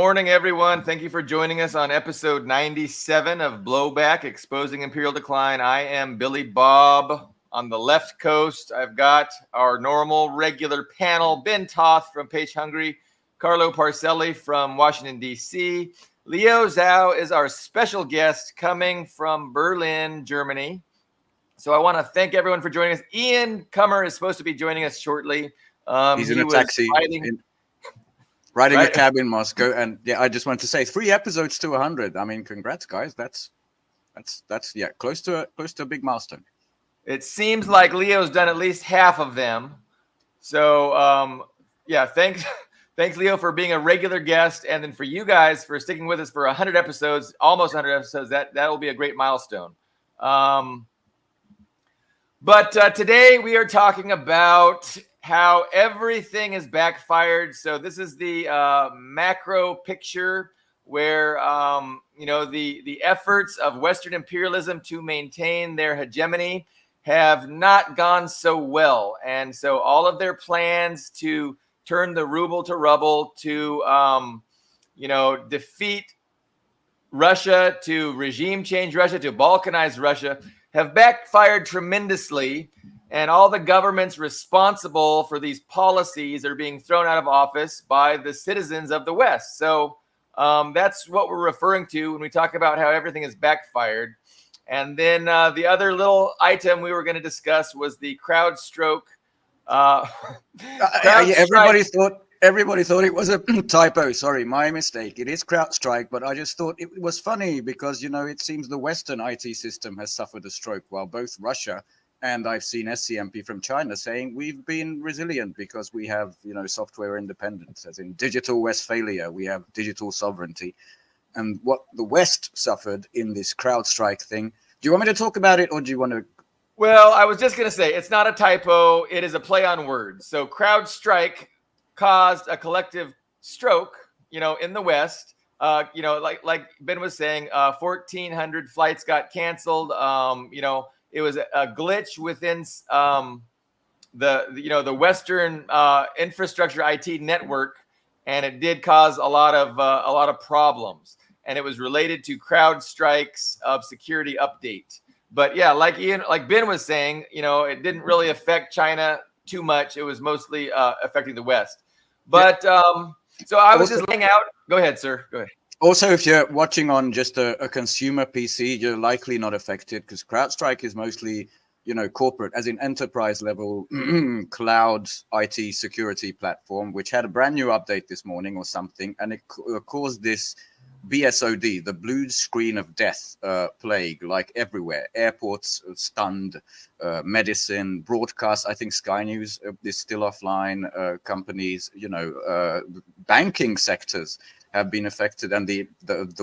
morning, everyone. Thank you for joining us on episode 97 of Blowback, Exposing Imperial Decline. I am Billy Bob on the left coast. I've got our normal, regular panel, Ben Toth from Page Hungry, Carlo Parcelli from Washington, D.C. Leo Zhao is our special guest coming from Berlin, Germany. So I want to thank everyone for joining us. Ian Cummer is supposed to be joining us shortly. He's in a taxi. Riding a cab in Moscow, and yeah, I just want to say 3 episodes to 100. I mean, congrats, guys. That's close to a big milestone. It seems like Leo's done at least half of them. So thanks Leo for being a regular guest, and then for you guys for sticking with us for 100 episodes, almost 100 episodes. That will be a great milestone. But today we are talking about how everything is backfired. So this is the macro picture where, the efforts of Western imperialism to maintain their hegemony have not gone so well. And so all of their plans to turn the ruble to rubble, to, defeat Russia, to regime change Russia, to balkanize Russia, have backfired tremendously. And all the governments responsible for these policies are being thrown out of office by the citizens of the West. So that's what we're referring to when we talk about how everything is backfired. And then the other little item we were going to discuss was the Crowdstroke. Everybody thought it was a typo. Sorry, my mistake. It is Crowdstrike, but I just thought it was funny because, it seems the Western IT system has suffered a stroke, while both Russia and I've seen SCMP from China saying we've been resilient because we have, software independence, as in digital Westphalia. We have digital sovereignty. And what the West suffered in this CrowdStrike thing. Do you want me to talk about it, or do you want to? Well, I was just going to say it's not a typo. It is a play on words. So CrowdStrike caused a collective stroke, in the West. Like Ben was saying, 1,400 flights got canceled. It was a glitch within the Western infrastructure IT network, and it did cause a lot of problems. And it was related to CrowdStrike's security update. But yeah, like Ben was saying, it didn't really affect China too much. It was mostly affecting the West. But so I was just laying out. Go ahead, sir. Go ahead. Also, if you're watching on just a consumer PC, you're likely not affected because CrowdStrike is mostly, corporate, as in enterprise level cloud IT security platform, which had a brand new update this morning or something, and it caused this BSOD, the blue screen of death plague, like everywhere. Airports stunned, medicine, broadcast. I think Sky News is still offline. Companies, banking sectors have been affected, and the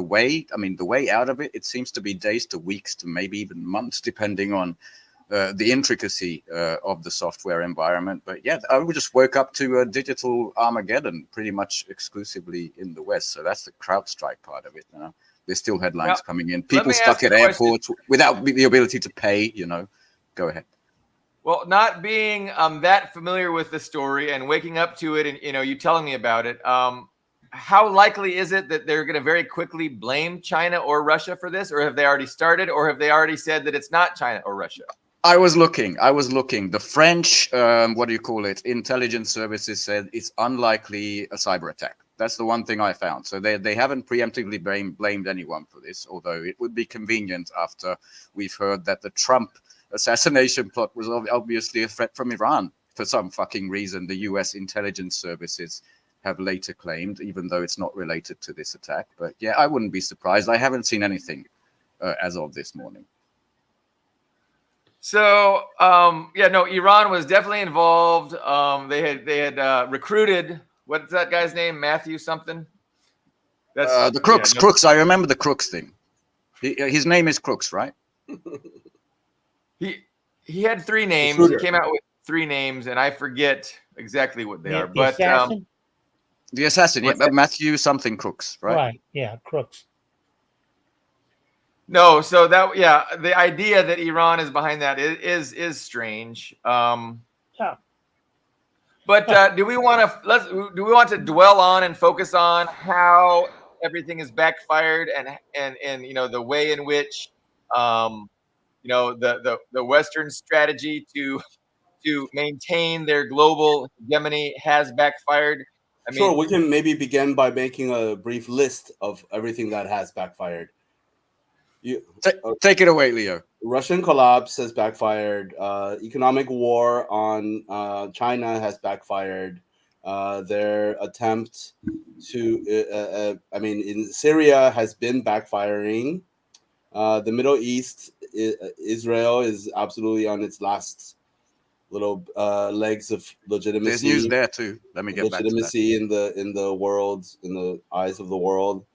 way out of it, it seems to be days to weeks to maybe even months, depending on the intricacy of the software environment. But yeah, I just woke up to a digital Armageddon pretty much exclusively in the West. So that's the CrowdStrike part of it. There's still headlines coming in. People stuck at airports without the ability to pay, Go ahead. Well, not being that familiar with the story and waking up to it and, you telling me about it, how likely is it that they're going to very quickly blame China or Russia for this? Or have they already started? Or have they already said that it's not China or Russia? I was looking. The French, intelligence services said it's unlikely a cyber attack. That's the one thing I found. So they haven't preemptively blamed anyone for this, although it would be convenient after we've heard that the Trump assassination plot was obviously a threat from Iran. For some fucking reason, the US intelligence services have later claimed, even though it's not related to this attack. But yeah, I wouldn't be surprised. I haven't seen anything as of this morning. So, Iran was definitely involved. They had recruited, what's that guy's name? Matthew something? That's the Crooks. Crooks. I remember the Crooks thing. His name is Crooks, right? He had 3 names. He came out with 3 names, and I forget exactly what they are. But assassin? The assassin, Matthew something Crooks, right? Right, yeah, Crooks. No, so the idea that Iran is behind that is strange. But But do we want to dwell on and focus on how everything is backfired and the way in which the Western strategy to maintain their global hegemony has backfired? I Sure, mean, we can maybe begin by making a brief list of everything that has backfired. Take it away, Leo. Russian collapse has backfired. Economic war on China has backfired. Their attempt in Syria has been backfiring. The Middle East, Israel is absolutely on its last little legs of legitimacy. There's news there too. Let me get back to that. Legitimacy in the world, in the eyes of the world.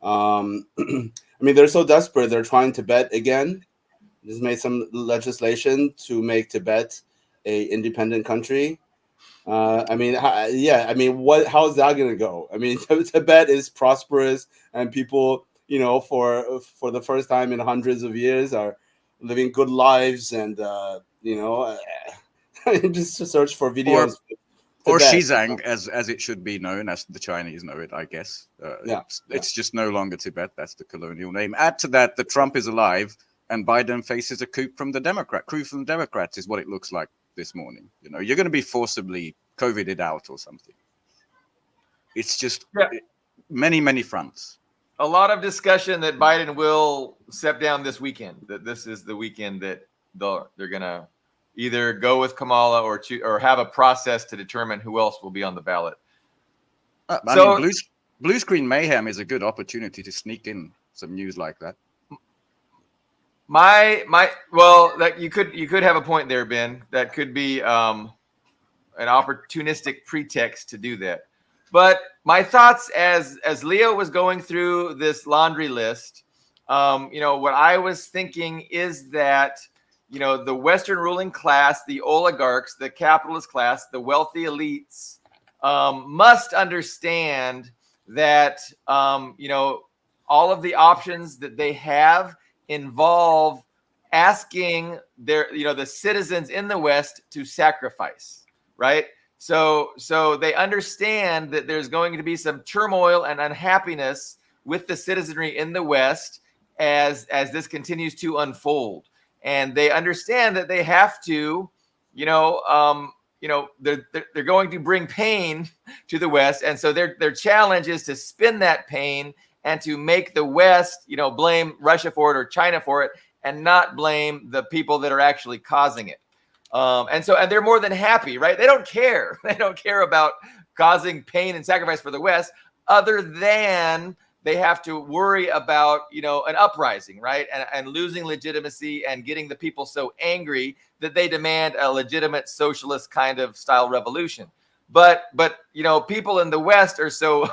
I mean, they're so desperate. They're trying Tibet again. Just made some legislation to make Tibet a independent country. How is that going to go? I mean, Tibet is prosperous, and people, for the first time in hundreds of years, are living good lives, and just to search for videos. Or Xizang, as it should be known, as the Chinese know it, I guess. It's just no longer Tibet. That's the colonial name. Add to that that Trump is alive and Biden faces a coup from the Democrats is what it looks like this morning. You're going to be forcibly COVIDed out or something. It's just many, many fronts. A lot of discussion that Biden will step down this weekend, that this is the weekend that they're going to either go with Kamala or have a process to determine who else will be on the ballot. Blue screen mayhem is a good opportunity to sneak in some news like that. You could have a point there, Ben. That could be an opportunistic pretext to do that. But my thoughts as Leo was going through this laundry list, what I was thinking is that the Western ruling class, the oligarchs, the capitalist class, the wealthy elites must understand that, all of the options that they have involve asking the citizens in the West to sacrifice, right? So they understand that there's going to be some turmoil and unhappiness with the citizenry in the West as this continues to unfold. And they understand that they have to, they're going to bring pain to the West. And so their challenge is to spin that pain and to make the West, blame Russia for it or China for it, and not blame the people that are actually causing it. And they're more than happy, right? They don't care. They don't care about causing pain and sacrifice for the West, other than they have to worry about, an uprising, right? And losing legitimacy and getting the people so angry that they demand a legitimate socialist kind of style revolution. But people in the West are so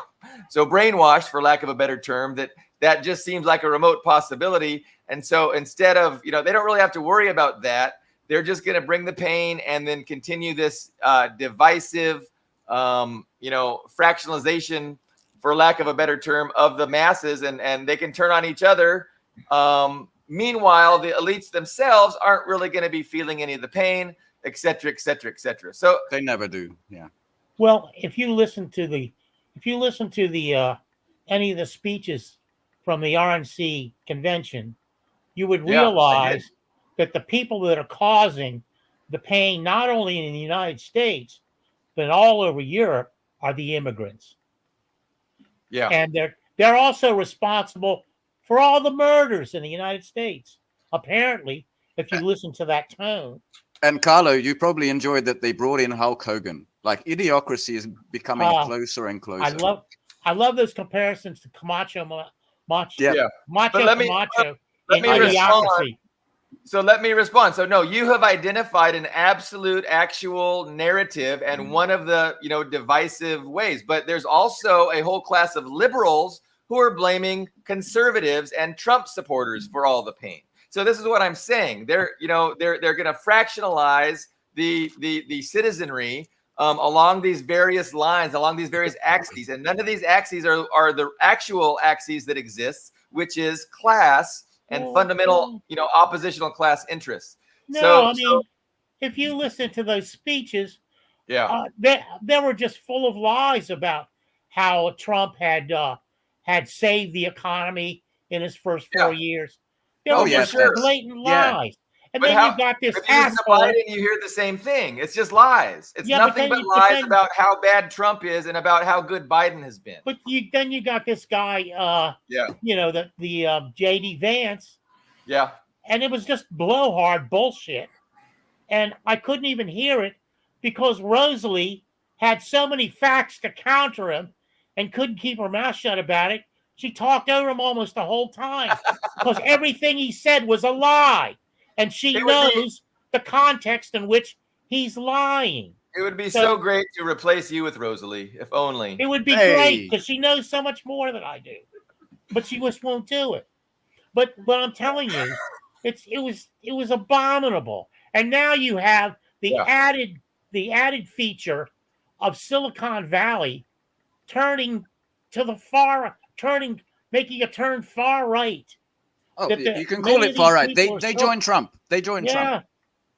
brainwashed, for lack of a better term, that just seems like a remote possibility. And so instead of, they don't really have to worry about that. They're just going to bring the pain and then continue this divisive, fractionalization, for lack of a better term, of the masses, and they can turn on each other. Meanwhile, the elites themselves aren't really going to be feeling any of the pain, et cetera, et cetera, et cetera. So they never do. Yeah. Well, if you listen to the any of the speeches from the RNC convention, you would realize that the people that are causing the pain, not only in the United States, but all over Europe, are the immigrants. Yeah. And they're also responsible for all the murders in the United States, apparently, if you listen to that tone. And Carlo, you probably enjoyed that they brought in Hulk Hogan. Like, idiocracy is becoming closer and closer. I love those comparisons to Camacho. Let me respond. So no, you have identified an absolute actual narrative and one of the, divisive ways, but there's also a whole class of liberals who are blaming conservatives and Trump supporters for all the pain. So this is what I'm saying. They're going to fractionalize the citizenry along these various lines, along these various axes, and none of these axes are the actual axes that exist, which is class and fundamental, oppositional class interests. No, if you listen to those speeches, They were just full of lies about how Trump had saved the economy in his first 4 years. They Oh, were for just sure. blatant Yeah. lies. And But then you got this if you listen to asshole. Biden, you hear the same thing. It's just lies. It's Yeah, but nothing then but you- but lies then- about how bad Trump is and about how good Biden has been. But then you got this guy, you know, the JD Vance, Yeah. and it was just blowhard bullshit. And I couldn't even hear it because Rosalie had so many facts to counter him and couldn't keep her mouth shut about it. She talked over him almost the whole time because everything he said was a lie. And she It would be- knows the context in which he's lying. It would be so great to replace you with Rosalie, if only. It would be Hey. great because she knows so much more than I do, but she just won't do it. But I'm telling you, it was abominable. And now you have the added feature of Silicon Valley making a turn far right. Oh, That you can many call of it far these right. people are They still- joined Trump. They joined Trump.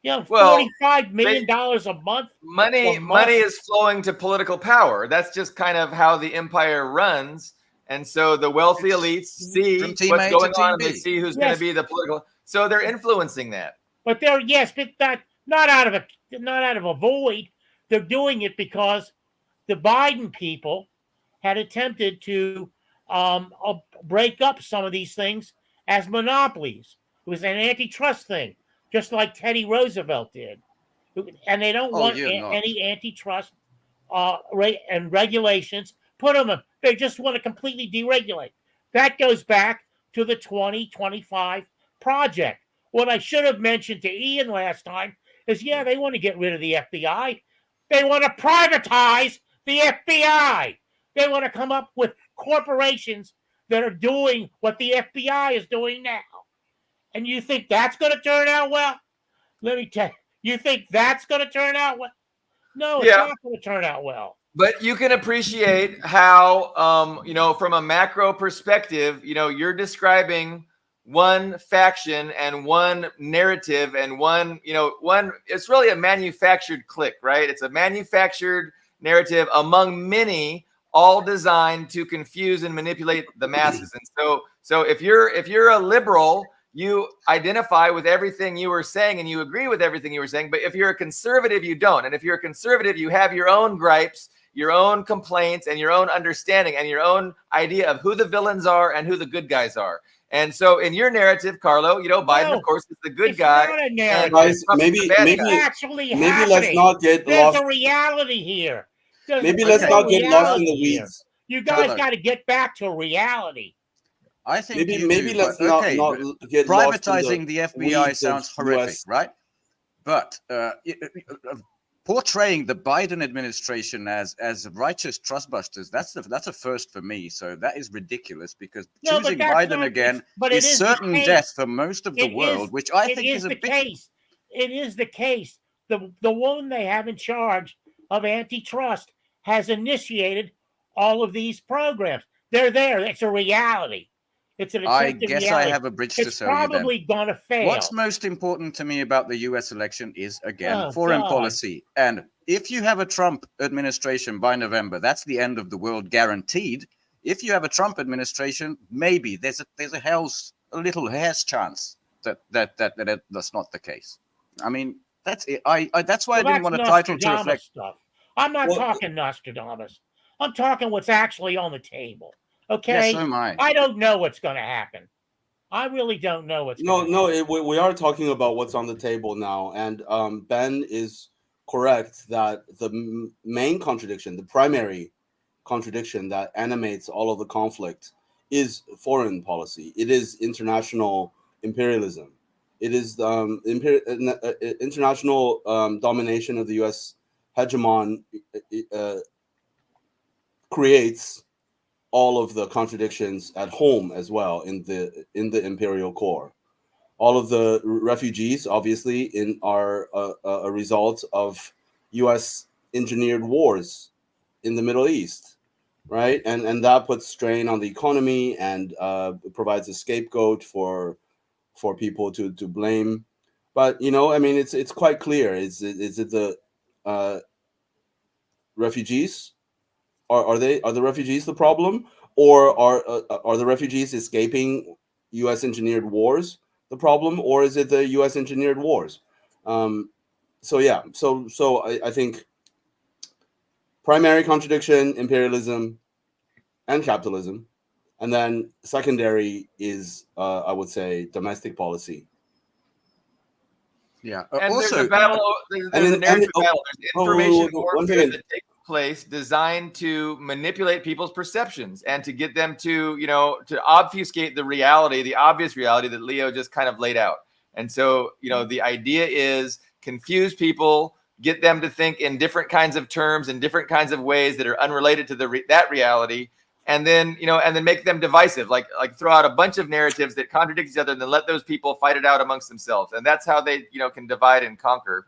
Yeah, Well, $45 million a month. Money is flowing to political power. That's just kind of how the empire runs. And so the wealthy elites see from team what's A to going team on and they B. see who's going to be the political. So they're influencing that. But not out of a void. They're doing it because the Biden people had attempted to break up some of these things as monopolies. It was an antitrust thing, just like Teddy Roosevelt did. And they don't want any antitrust and regulations. They just want to completely deregulate. That goes back to the 2025 project. What I should have mentioned to Ian last time is, they want to get rid of the FBI. They want to privatize the FBI. They want to come up with corporations that are doing what the FBI is doing now. And you think that's going to turn out well? Let me tell you. You think that's going to turn out well? No, it's not going to turn out well. But you can appreciate how, from a macro perspective, you're describing one faction and one narrative and it's really a manufactured clique, right? It's a manufactured narrative among many, all designed to confuse and manipulate the masses. And so if you're a liberal, you identify with everything you were saying and you agree with everything you were saying. But if you're a conservative, you don't. And if you're a conservative, you have your own gripes, your own complaints, and your own understanding and your own idea of who the villains are and who the good guys are. And so in your narrative, Carlo, Biden, of course, is the good guy. Not a narrative. Guys, maybe let's not get There's lost. A reality here. Let's not get lost in the weeds. You guys got to get back to reality. I think maybe let's not get privatizing the FBI weeds sounds of horrific, US. right? But portraying the Biden administration as righteous trustbusters, that's a first for me. So that is ridiculous because choosing Biden again is certain death for most of the world, which I think is a big case. It is the case. The woman they have in charge of antitrust has initiated all of these programs. They're there. It's a reality. It's an I accepted guess reality. I have a bridge to sell you then. It's probably going to fail. What's most important to me about the US election is, again, foreign policy. And if you have a Trump administration by November, that's the end of the world guaranteed. If you have a Trump administration, maybe there's a little hair's chance that that's not the case. I mean, that's it. That's why I didn't want a title to reflect stuff. I'm not talking Nostradamus. I'm talking what's actually on the table. Okay. Yes, so am I. I don't know what's going to happen. I really don't know what's going to happen. We are talking about what's on the table now, and Ben is correct that the main contradiction, the primary contradiction that animates all of the conflict is foreign policy. It is international imperialism. It is international domination of the U.S. hegemon creates all of the contradictions at home as well in the imperial core. All of the refugees, obviously, are a result of U.S. engineered wars in the Middle East, right? And that puts strain on the economy and provides a scapegoat for people to blame. But I mean, it's quite clear. Is it the refugees? Are the refugees the problem, or are the refugees escaping U.S. engineered wars the problem, or is it the U.S. engineered wars? So yeah, so I think primary contradiction, imperialism and capitalism, and then secondary is I would say domestic policy. Yeah. And Also, there's a battle. There's a narrative battle. There's information warfare that takes place designed to manipulate people's perceptions and to get them to, to obfuscate the reality, the obvious reality that Leo just kind of laid out. And so, the idea is confuse people, get them to think in different kinds of terms, in different kinds of ways that are unrelated to that reality. And then, and then make them divisive, like throw out a bunch of narratives that contradict each other and then let those people fight it out amongst themselves. And that's how they, can divide and conquer.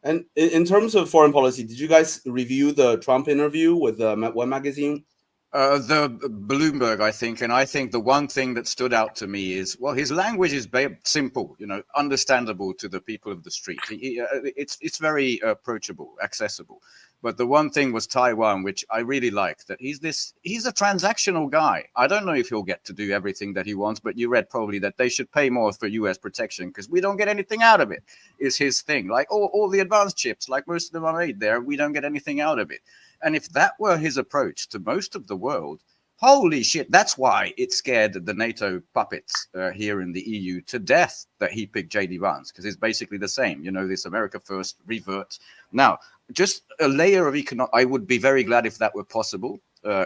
And in terms of foreign policy, did you guys review the Trump interview with One Magazine? The Bloomberg, I think, and I think the one thing that stood out to me is, well, his language is simple, understandable to the people of the street. It's very approachable, accessible. But the one thing was Taiwan, which I really like, that he's a transactional guy. I don't know if he'll get to do everything that he wants, but you read probably that they should pay more for US protection because we don't get anything out of it, is his thing. Like all the advanced chips, like most of them are made there, we don't get anything out of it. And if that were his approach to most of the world, holy shit, that's why it scared the NATO puppets here in the EU to death that he picked J.D. Vance, because it's basically the same, this America first revert. Now, just a layer of economic, I would be very glad if that were possible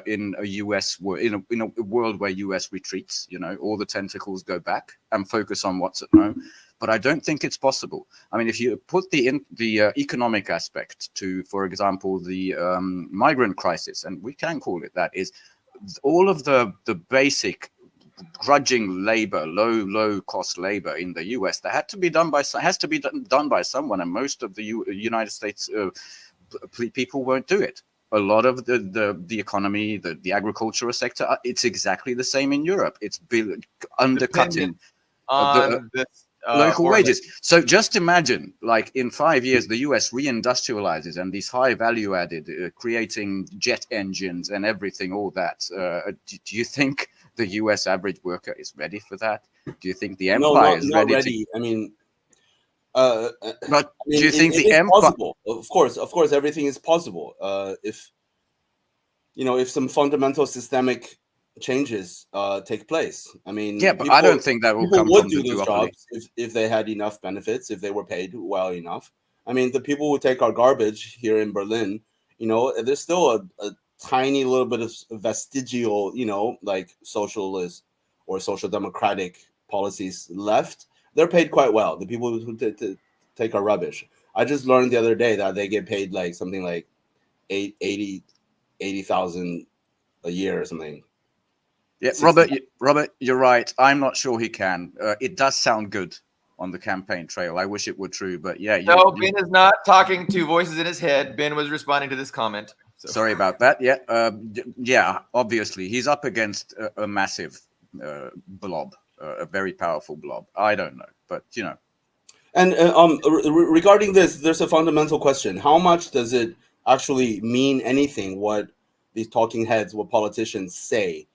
in a US, in a world where US retreats, all the tentacles go back and focus on what's at home. But I don't think it's possible. I mean, if you put the economic aspect to, for example, the migrant crisis, and we can call it that, is all of the basic grudging labor, low cost labor in the US that has to be done by someone, and most of the United States people won't do it. A lot of the economy, the agricultural sector, it's exactly the same in Europe. It's undercutting on local wages. So just imagine, like in 5 years, the US reindustrializes and these high value added, creating jet engines and everything, all that. Do you think the US average worker is ready for that? Do you think the empire is ready? I mean, but do you think the empire? Possible? Of course, everything is possible. If some fundamental systemic changes take place. I mean, yeah, but I don't think that will come from the duopoly. If they had enough benefits, if they were paid well enough. I mean, the people who take our garbage here in Berlin, there's still a tiny little bit of vestigial, like socialist or social democratic policies left. They're paid quite well. The people who take our rubbish. I just learned the other day that they get paid like something like 80,000 a year or something. Yeah, Robert, you're right. I'm not sure he can. It does sound good on the campaign trail. I wish it were true, but yeah. Ben is not talking to voices in his head. Ben was responding to this comment. So. Sorry about that. Yeah, yeah. Obviously, he's up against a massive blob, a very powerful blob. I don't know, but And regarding this, there's a fundamental question: how much does it actually mean anything? What these talking heads, what politicians say?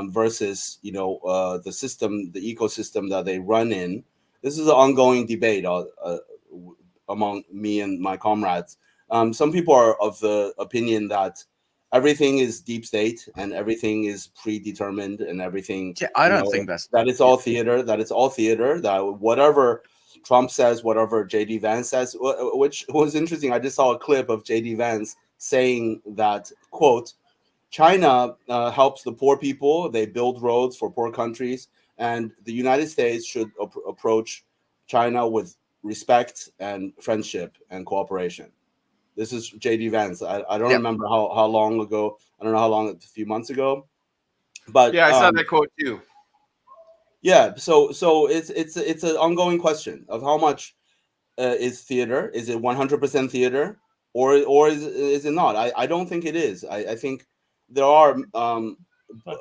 Versus the system, the ecosystem that they run in. This is an ongoing debate among me and my comrades. Some people are of the opinion that everything is deep state and everything is predetermined and everything. Yeah, I don't think that it's all theater. That it's all theater. That whatever Trump says, whatever J.D. Vance says, which was interesting. I just saw a clip of J.D. Vance saying that, quote, China helps the poor people. They build roads for poor countries, and the United States should approach China with respect and friendship and cooperation. This is J.D. Vance. I don't remember how long ago. I don't know how long, a few months ago. But yeah, I saw that quote too. Yeah, so it's an ongoing question of how much is theater. Is it 100% theater, or is it not? I don't think it is. I think there are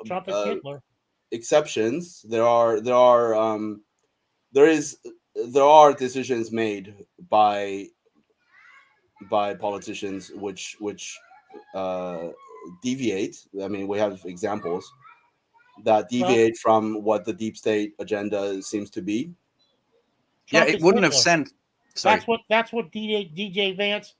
Trump is Hitler. Exceptions. There are decisions made by politicians which deviate. I mean, we have examples that Well, deviate from what the deep state agenda seems to be. Yeah, Trump it is wouldn't have Hitler. sent. Sorry, That's what DJ Vance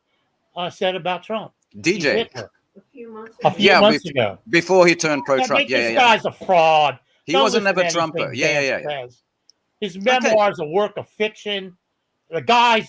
said about Trump. He's DJ. Hitler A few months a ago. few Yeah, months ago. before he turned pro-Trump. Yeah, This yeah, yeah. guy's a fraud. He Don't was a listen never to anything Trumper. Yeah, yeah, Vance yeah. says. His Okay. memoir's a work of fiction. The guy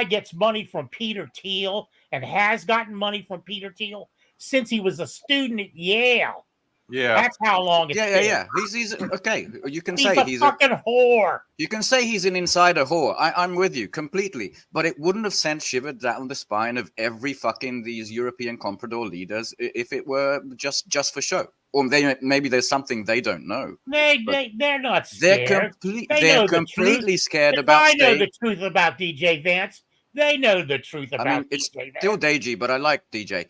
gets money from Peter Thiel and has gotten money from Peter Thiel since he was a student at Yale. Yeah. That's how long it's Yeah, been. yeah, yeah. He's okay. You can He's say a fucking whore. You can say he's an insider whore. I'm with you completely. But it wouldn't have sent shiver down the spine of every fucking these European comprador leaders if it were just for show. Or maybe there's something they don't know. They're not scared. They're completely scared about I know the truth about DJ Vance. They know the truth about it's DJ Vance. still DJ, but I like DJ.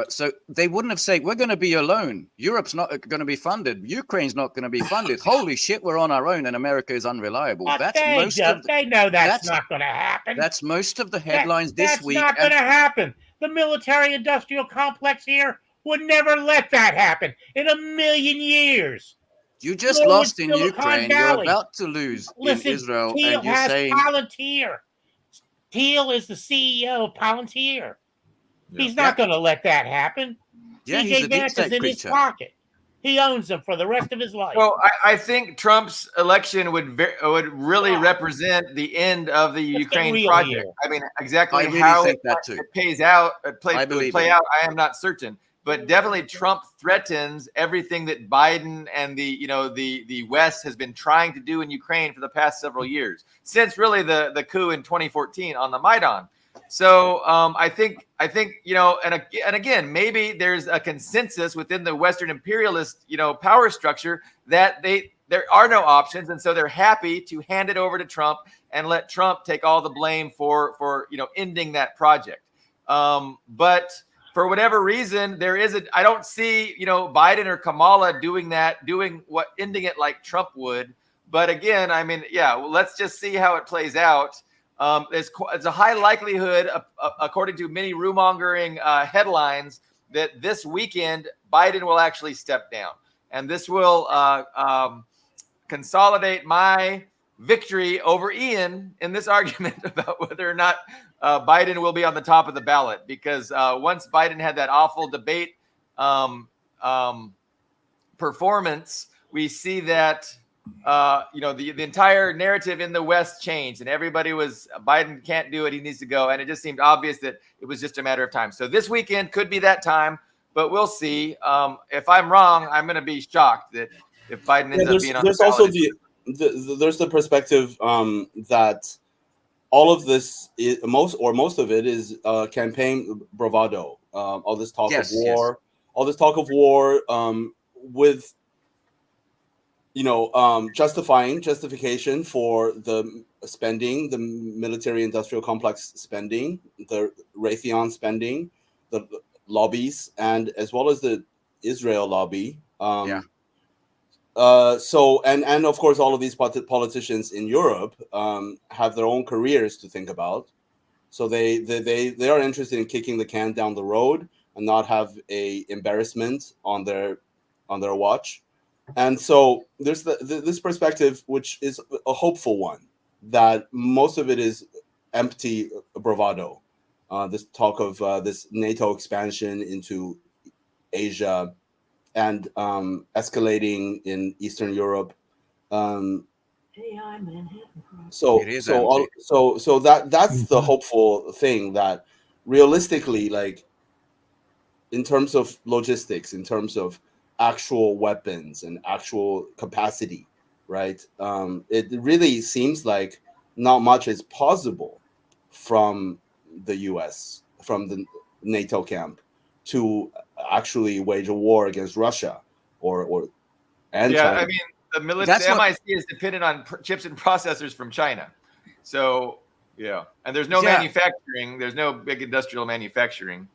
So they wouldn't have said, we're going to be alone. Europe's not going to be funded. Ukraine's not going to be funded. Holy shit, we're on our own and America is unreliable. They know that's not going to happen. That's most of the headlines this week. That's not going to happen. The military-industrial complex here would never let that happen in a million years. You just lost in Ukraine. Valley. You're about to lose in Israel. Thiel and you're has saying Palantir. Thiel is the CEO of Palantir. He's not going to let that happen. Yeah, he's DJ a deep Vance state is in his creature. pocket. He owns them for the rest of his life. Well, I think Trump's election would really represent the end of the Ukraine project. Here. I mean, exactly I really how think it that too. pays out, would play out, I am not certain. But definitely, Trump threatens everything that Biden and the West has been trying to do in Ukraine for the past several years, since really the coup in 2014 on the Maidan. So I think and again, maybe there's a consensus within the Western imperialist power structure that there are no options, and so they're happy to hand it over to Trump and let Trump take all the blame for ending that project. But for whatever reason, I don't see Biden or Kamala doing ending it like Trump would. But again, I mean, let's just see how it plays out. It's a high likelihood, according to many rumongering headlines, that this weekend Biden will actually step down, and this will consolidate my victory over Ian in this argument about whether or not Biden will be on the top of the ballot. Because once Biden had that awful debate performance, we see that the entire narrative in the West changed, and everybody was, Biden can't do it, he needs to go, and it just seemed obvious that it was just a matter of time. So this weekend could be that time, but we'll see. If I'm wrong, I'm going to be shocked that if Biden ends up being on the ballot. Also there's the perspective that all of this is most of it is campaign bravado. All this talk of war, with justification for the spending, the military-industrial complex spending, the Raytheon spending, the lobbies, and as well as the Israel lobby. So of course, all of these politicians in Europe have their own careers to think about. So they are interested in kicking the can down the road and not have a embarrassment on their watch. And so there's this perspective, which is a hopeful one, that most of it is empty bravado. This talk of this NATO expansion into Asia and escalating in Eastern Europe. AI Manhattan. That's the hopeful thing, that realistically, like in terms of logistics, in terms of actual weapons and actual capacity, right? It really seems like not much is possible from the US, from the NATO camp, to actually wage a war against Russia China. I mean, the MIC is dependent on chips and processors from China. So and there's no manufacturing. There's no big industrial manufacturing.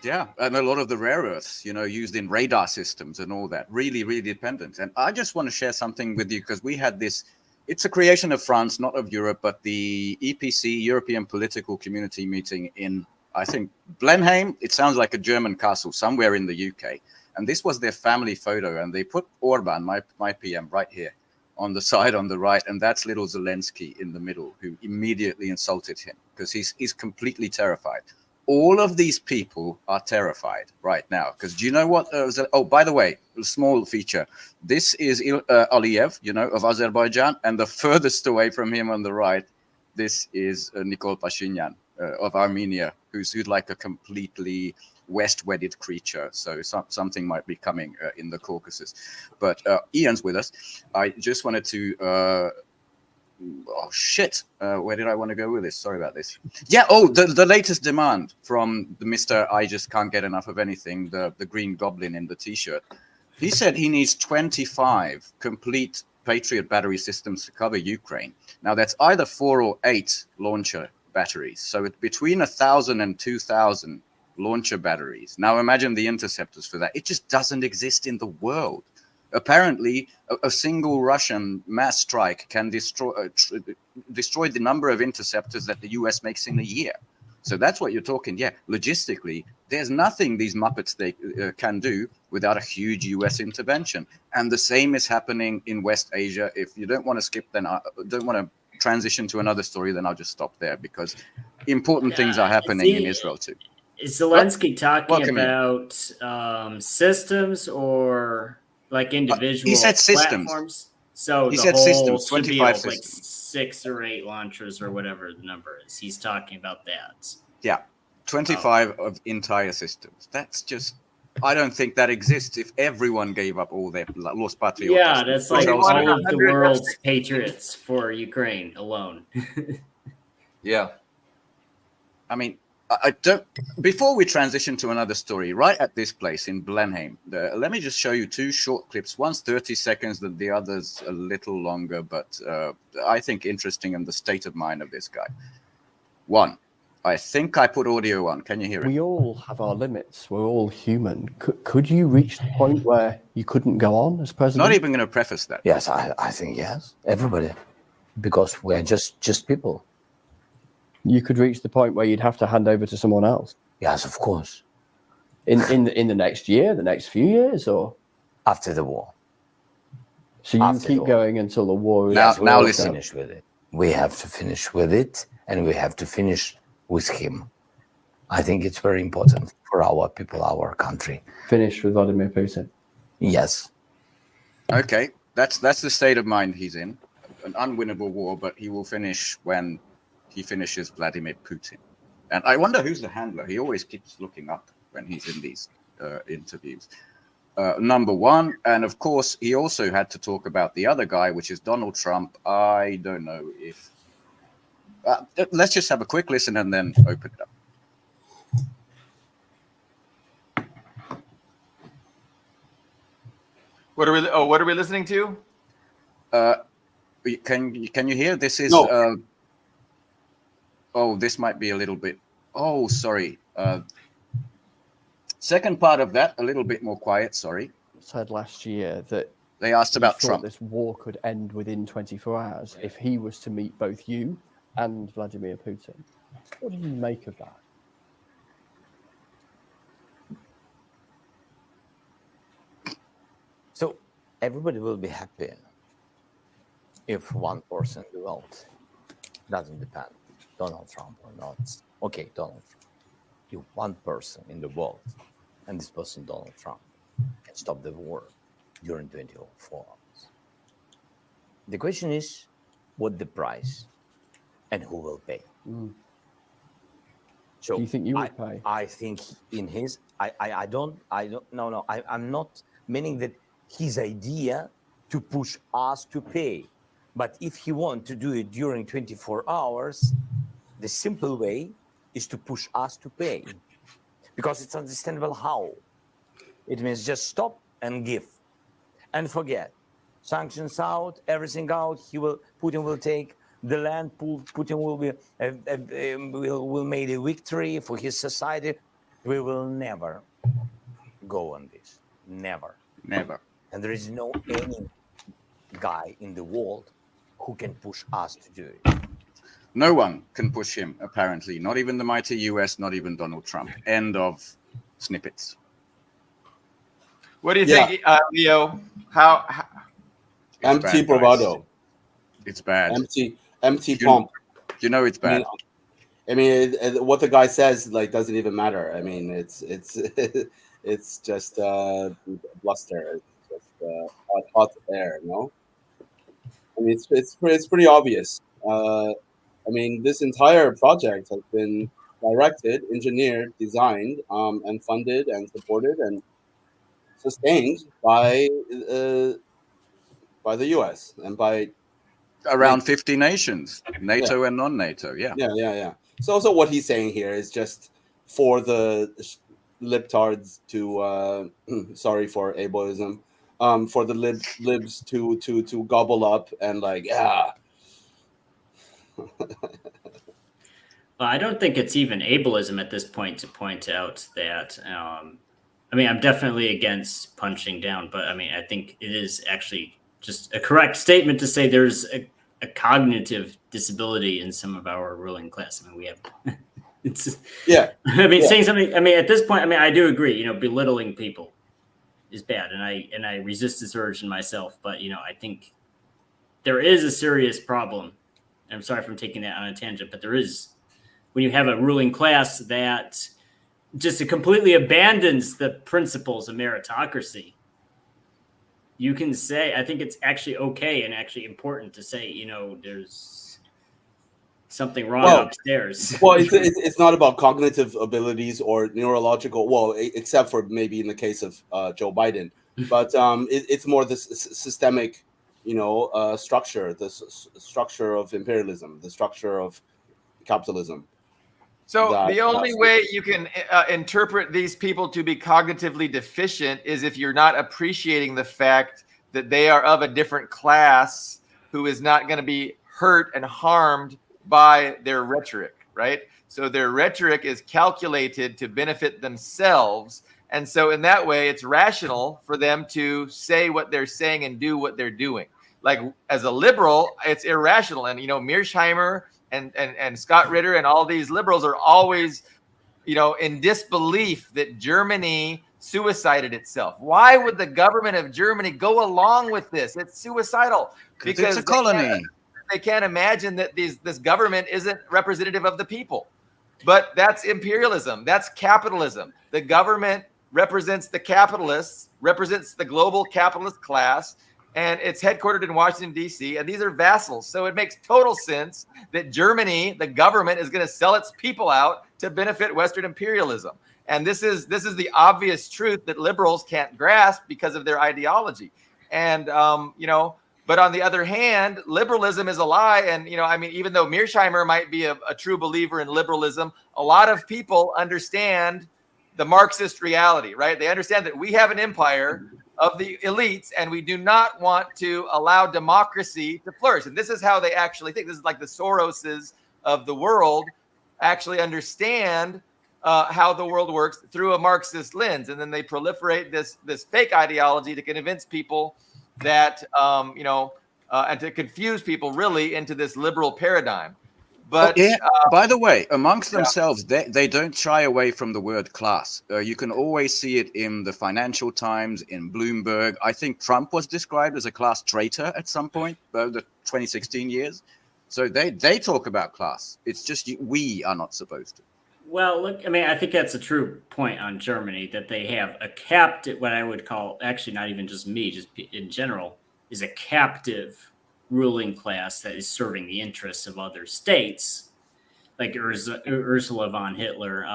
Yeah, and a lot of the rare earths, used in radar systems and all that, really, really dependent. And I just want to share something with you, because we had this, it's a creation of France, not of Europe, but the EPC, European Political Community meeting in, I think Blenheim, it sounds like a German castle somewhere in the UK. And this was their family photo. And they put Orban, my PM, right here on the side on the right. And that's little Zelensky in the middle, who immediately insulted him because he's completely terrified. All of these people are terrified right now because do you know what? Oh, by the way, a small feature. This is Aliyev, of Azerbaijan. And the furthest away from him on the right, this is Nikol Pashinyan of Armenia, who's like a completely West-wedded creature. So something might be coming in the Caucasus. But Ian's with us. I just wanted to... oh shit, where did I want to go with this? Sorry about this. Yeah, the latest demand from the Mr. I just can't get enough of anything, the Green Goblin in the t-shirt. He said he needs 25 complete Patriot battery systems to cover Ukraine. Now that's either 4 or 8 launcher batteries. So it's between 1,000 and 2,000 launcher batteries. Now imagine the interceptors for that. It just doesn't exist in the world. Apparently, a single Russian mass strike can destroy the number of interceptors that the US makes in a year. So that's what you're talking. Yeah, logistically, there's nothing these Muppets they can do without a huge US intervention. And the same is happening in West Asia. If you don't want to skip, then I don't want to transition to another story, then I'll just stop there because important things are happening in Israel too. Is Zelensky talking about systems or like individual he said systems. Platforms? So he the said whole systems, 25 systems. Like systems. 6 or 8 launchers or whatever the number is. He's talking about that. Yeah, 25 of entire systems. That's just, I don't think that exists if everyone gave up all their Los Patriotas. Yeah, that's like all of the world's patriots for Ukraine alone. Yeah. I mean, I don't. Before we transition to another story, right at this place in Blenheim, let me just show you 2 short clips. One's 30 seconds, the other's a little longer, but I think interesting in the state of mind of this guy. One, I think I put audio on. Can you hear it? We all have our limits. We're all human. Could you reach the point where you couldn't go on as president? Not even going to preface that. Yes, I think yes. Everybody, because we're just people. You could reach the point where you'd have to hand over to someone else. Yes, of course. In the next year, the next few years, or after the war. So you keep going until the war is now listen. Finish with it. We have to finish with it, and we have to finish with him. I think it's very important for our people, our country. Finish with Vladimir Putin. Yes. Okay, that's the state of mind he's in. An unwinnable war, but he will finish when he finishes Vladimir Putin. And I wonder who's the handler. He always keeps looking up when he's in these interviews. Number one, and of course, he also had to talk about the other guy, which is Donald Trump. I don't know if... let's just have a quick listen and then open it up. What are we listening to? Can you hear? This is... No. This might be a little bit... Oh, sorry. Second part of that, a little bit more quiet, sorry. Said last year that they asked about Trump. This war could end within 24 hours if he was to meet both you and Vladimir Putin. What do you make of that? So everybody will be happy if one person in the world doesn't depend, Donald Trump or not. Okay, Donald Trump. If one person in the world, and this person, Donald Trump, can stop the war during 24 hours. The question is, what the price and who will pay? So do you think you would pay? I think in his, I'm not meaning that his idea to push us to pay. But if he wants to do it during 24 hours, the simple way is to push us to pay. Because it's understandable how. It means just stop and give. And forget. Sanctions out, everything out. Putin will take the land. Putin will make a victory for his society. We will never go on this. Never. And there is no any guy in the world who can push us to do it. No one can push him, apparently. Not even the mighty US, not even Donald Trump. End of snippets. What do you Yeah. think, Leo? How It's Empty bad, guys. bravado. It's bad. Empty pomp. You know it's bad. I mean, what the guy says like doesn't even matter. I mean, it's it's just bluster. It's just hot air, no? I mean, it's pretty obvious. I mean, this entire project has been directed, engineered, designed, and funded and supported and sustained by the U.S. and by Around 50 nations, NATO and non-NATO. Yeah. So what he's saying here is just for the libtards to sorry for ableism, for the libs to gobble up and like Well, I don't think it's even ableism at this point to point out that. I mean, I'm definitely against punching down, but I mean, I think it is actually just a correct statement to say there's a cognitive disability in some of our ruling class. I mean, we have. It's I mean, saying something. I mean, at this point, I mean, I do agree. You know, belittling people is bad, and I resist this urge in myself. But you know, I think there is a serious problem. I'm sorry if I'm taking that on a tangent, but there is. When you have a ruling class that just completely abandons the principles of meritocracy, you can say, I think it's actually okay and actually important to say, you know, there's something wrong upstairs. Well, it's not about cognitive abilities or neurological, well, except for maybe in the case of Joe Biden, but it's more the systemic, you know, structure, the structure of imperialism, the structure of capitalism. So the only way you can interpret these people to be cognitively deficient is if you're not appreciating the fact that they are of a different class who is not going to be hurt and harmed by their rhetoric, right? So their rhetoric is calculated to benefit themselves. And so in that way, it's rational for them to say what they're saying and do what they're doing. Like as a liberal, it's irrational. And, you know, Mearsheimer and Scott Ritter and all these liberals are always, you know, in disbelief that Germany suicided itself. Why would the government of Germany go along with this? It's suicidal because it's a colony. They can't imagine that this government isn't representative of the people. But that's imperialism. That's capitalism. The government represents the capitalists, represents the global capitalist class, and it's headquartered in Washington, D.C., and these are vassals. So it makes total sense that Germany, the government, is going to sell its people out to benefit Western imperialism. And this is the obvious truth that liberals can't grasp because of their ideology. And, you know, but on the other hand, liberalism is a lie. And, you know, I mean, even though Mearsheimer might be a true believer in liberalism, a lot of people understand the Marxist reality, right? They understand that we have an empire of the elites, and we do not want to allow democracy to flourish. And this is how they actually think. This is like the Soroses of the world actually understand how the world works through a Marxist lens. And then they proliferate this fake ideology to convince people that, you know, and to confuse people really into this liberal paradigm. But by the way, amongst themselves, they don't shy away from the word class. You can always see it in the Financial Times, in Bloomberg. I think Trump was described as a class traitor at some point, the 2016 years. So they talk about class. It's just we are not supposed to. Well, look, I mean, I think that's a true point on Germany, that they have a captive, what I would call, actually not even just me, just in general, is a captive ruling class that is serving the interests of other states, like Ursula von Hitler.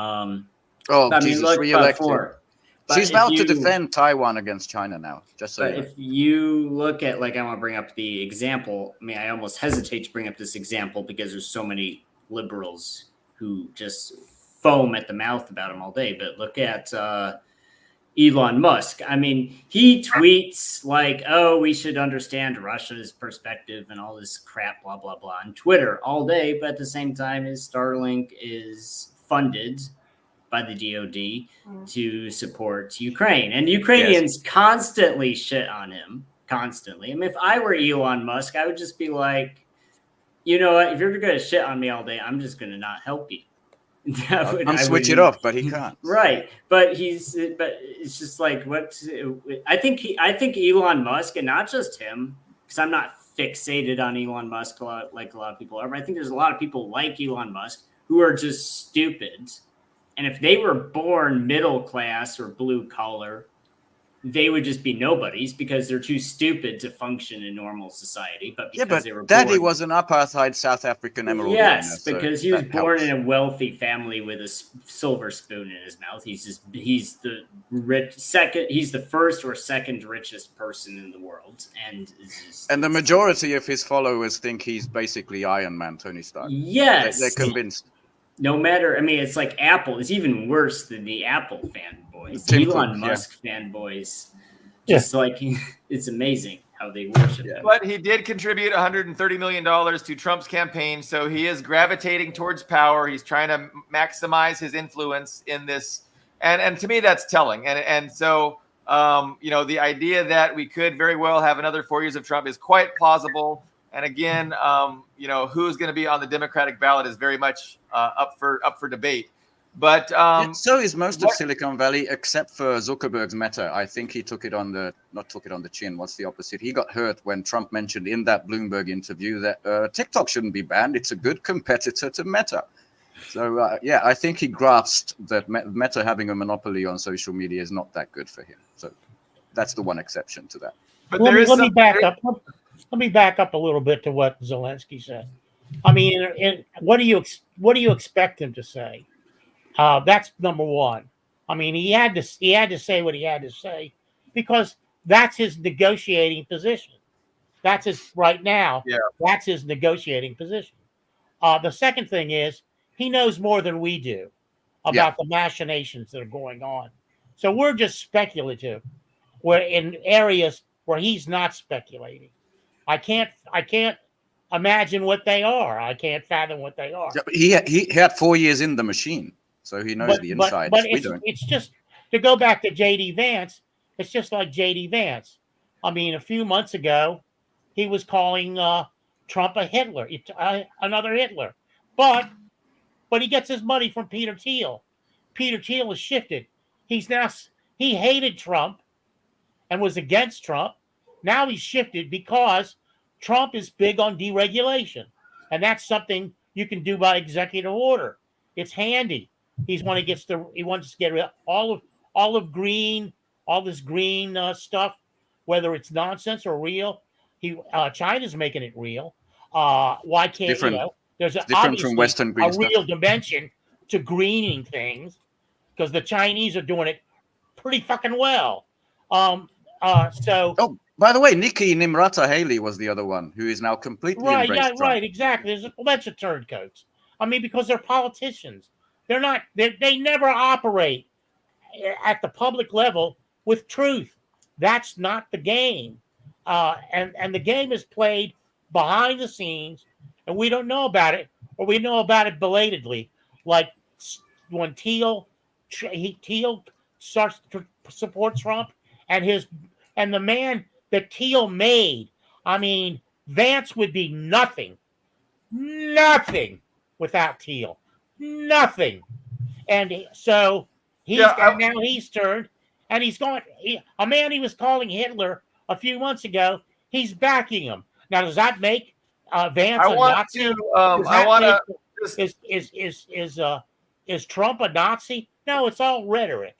Jesus, re-elected. She's about to defend Taiwan against China now, just so. But if you look at, like, I want to bring up the example. I mean, I almost hesitate to bring up this example because there's so many liberals who just foam at the mouth about him all day. But look at Elon Musk. I mean, he tweets like, oh, we should understand Russia's perspective and all this crap, blah, blah, blah, on Twitter all day. But at the same time, his Starlink is funded by the DOD to support Ukraine. And Ukrainians constantly shit on him, constantly. I mean, if I were Elon Musk, I would just be like, You know what? If you're going to shit on me all day, I'm just going to not help you. I'm switch it off, but he can't. Right, but it's just like what I think Elon Musk, and not just him, because I'm not fixated on Elon Musk like a lot of people are. But I think there's a lot of people like Elon Musk who are just stupid, and if they were born middle class or blue collar, they would just be nobodies because they're too stupid to function in normal society. But because they were Daddy born, was an apartheid South African emerald. yes, miner, because so he was that born helps. in a wealthy family with a silver spoon in his mouth. He's the he's the first or second richest person in the world, and the majority of his followers think he's basically Iron Man, Tony Stark. Yes, they're convinced. No matter, I mean, it's like Apple. It's even worse than the Apple fanboys, Tim Elon Cook, Musk fanboys. Just like it's amazing how they worship him. But he did contribute $130 million to Trump's campaign, so he is gravitating towards power. He's trying to maximize his influence in this, and to me that's telling. And so the idea that we could very well have another 4 years of Trump is quite plausible. And again, who's going to be on the Democratic ballot is very much up for debate. But so is most of Silicon Valley, except for Zuckerberg's Meta. I think he took it on the chin. What's the opposite? He got hurt when Trump mentioned in that Bloomberg interview that TikTok shouldn't be banned. It's a good competitor to Meta. So I think he grasped that Meta having a monopoly on social media is not that good for him. So that's the one exception to that. But let me back up. Let me back up a little bit to what Zelensky said. I mean, what do you expect him to say? That's number one. I mean, he had to say what he had to say because that's his negotiating position. That's his right now. Yeah. That's his negotiating position. The second thing is he knows more than we do about the machinations that are going on. So we're just speculative. We're in areas where he's not speculating. I can't imagine what they are. I can't fathom what they are. He had 4 years in the machine. So he knows the insides. But it's just to go back to J.D. Vance. It's just like J.D. Vance. I mean, a few months ago, he was calling Trump a Hitler, another Hitler. But he gets his money from Peter Thiel. Peter Thiel has shifted. He hated Trump and was against Trump. Now he's shifted because Trump is big on deregulation, and that's something you can do by executive order. It's handy. He wants to get rid of all of green, all this green stuff, whether it's nonsense or real. China's making it real. Why can't there's different from Western green a real dimension to greening things because the Chinese are doing it pretty fucking well. By the way, Nikki Nimrata Haley was the other one who is now completely embraced Trump. Right, exactly. There's a bunch of turncoats. I mean, because they're politicians. They're not. They never operate at the public level with truth. That's not the game. And the game is played behind the scenes, and we don't know about it, or we know about it belatedly. Like when Thiel starts to support Trump, and the man that Thiel made. I mean, Vance would be nothing without Thiel. Nothing. And so now he's turned and he's gone. A man he was calling Hitler a few months ago, he's backing him. Now, does that make Vance a Nazi? Is Trump a Nazi? No, it's all rhetoric.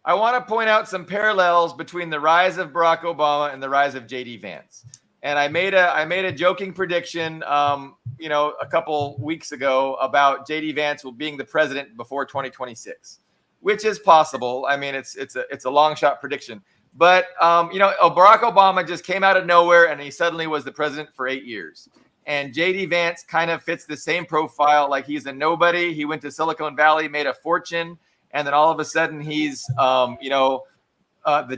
I want to point out some parallels between the rise of Barack Obama and the rise of J.D. Vance. And I made a joking prediction, a couple weeks ago about J.D. Vance being the president before 2026, which is possible. I mean, it's a long shot prediction, but Barack Obama just came out of nowhere and he suddenly was the president for 8 years. And J.D. Vance kind of fits the same profile. Like he's a nobody. He went to Silicon Valley, made a fortune, and then all of a sudden he's the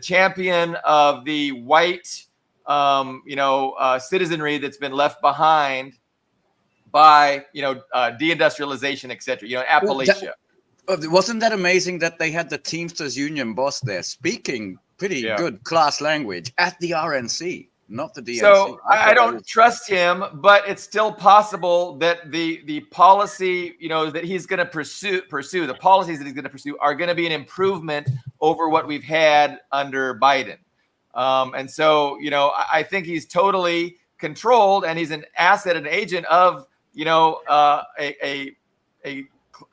champion of the white citizenry that's been left behind by deindustrialization, etc. Appalachia. Wasn't that amazing that they had the Teamsters union boss there speaking pretty good class language at the RNC? not the DNC. So I thought don't trust him, but it's still possible that the policy, that he's going to pursue the policies that he's going to pursue are going to be an improvement over what we've had under Biden. And so, I think he's totally controlled, and he's an asset, an agent of,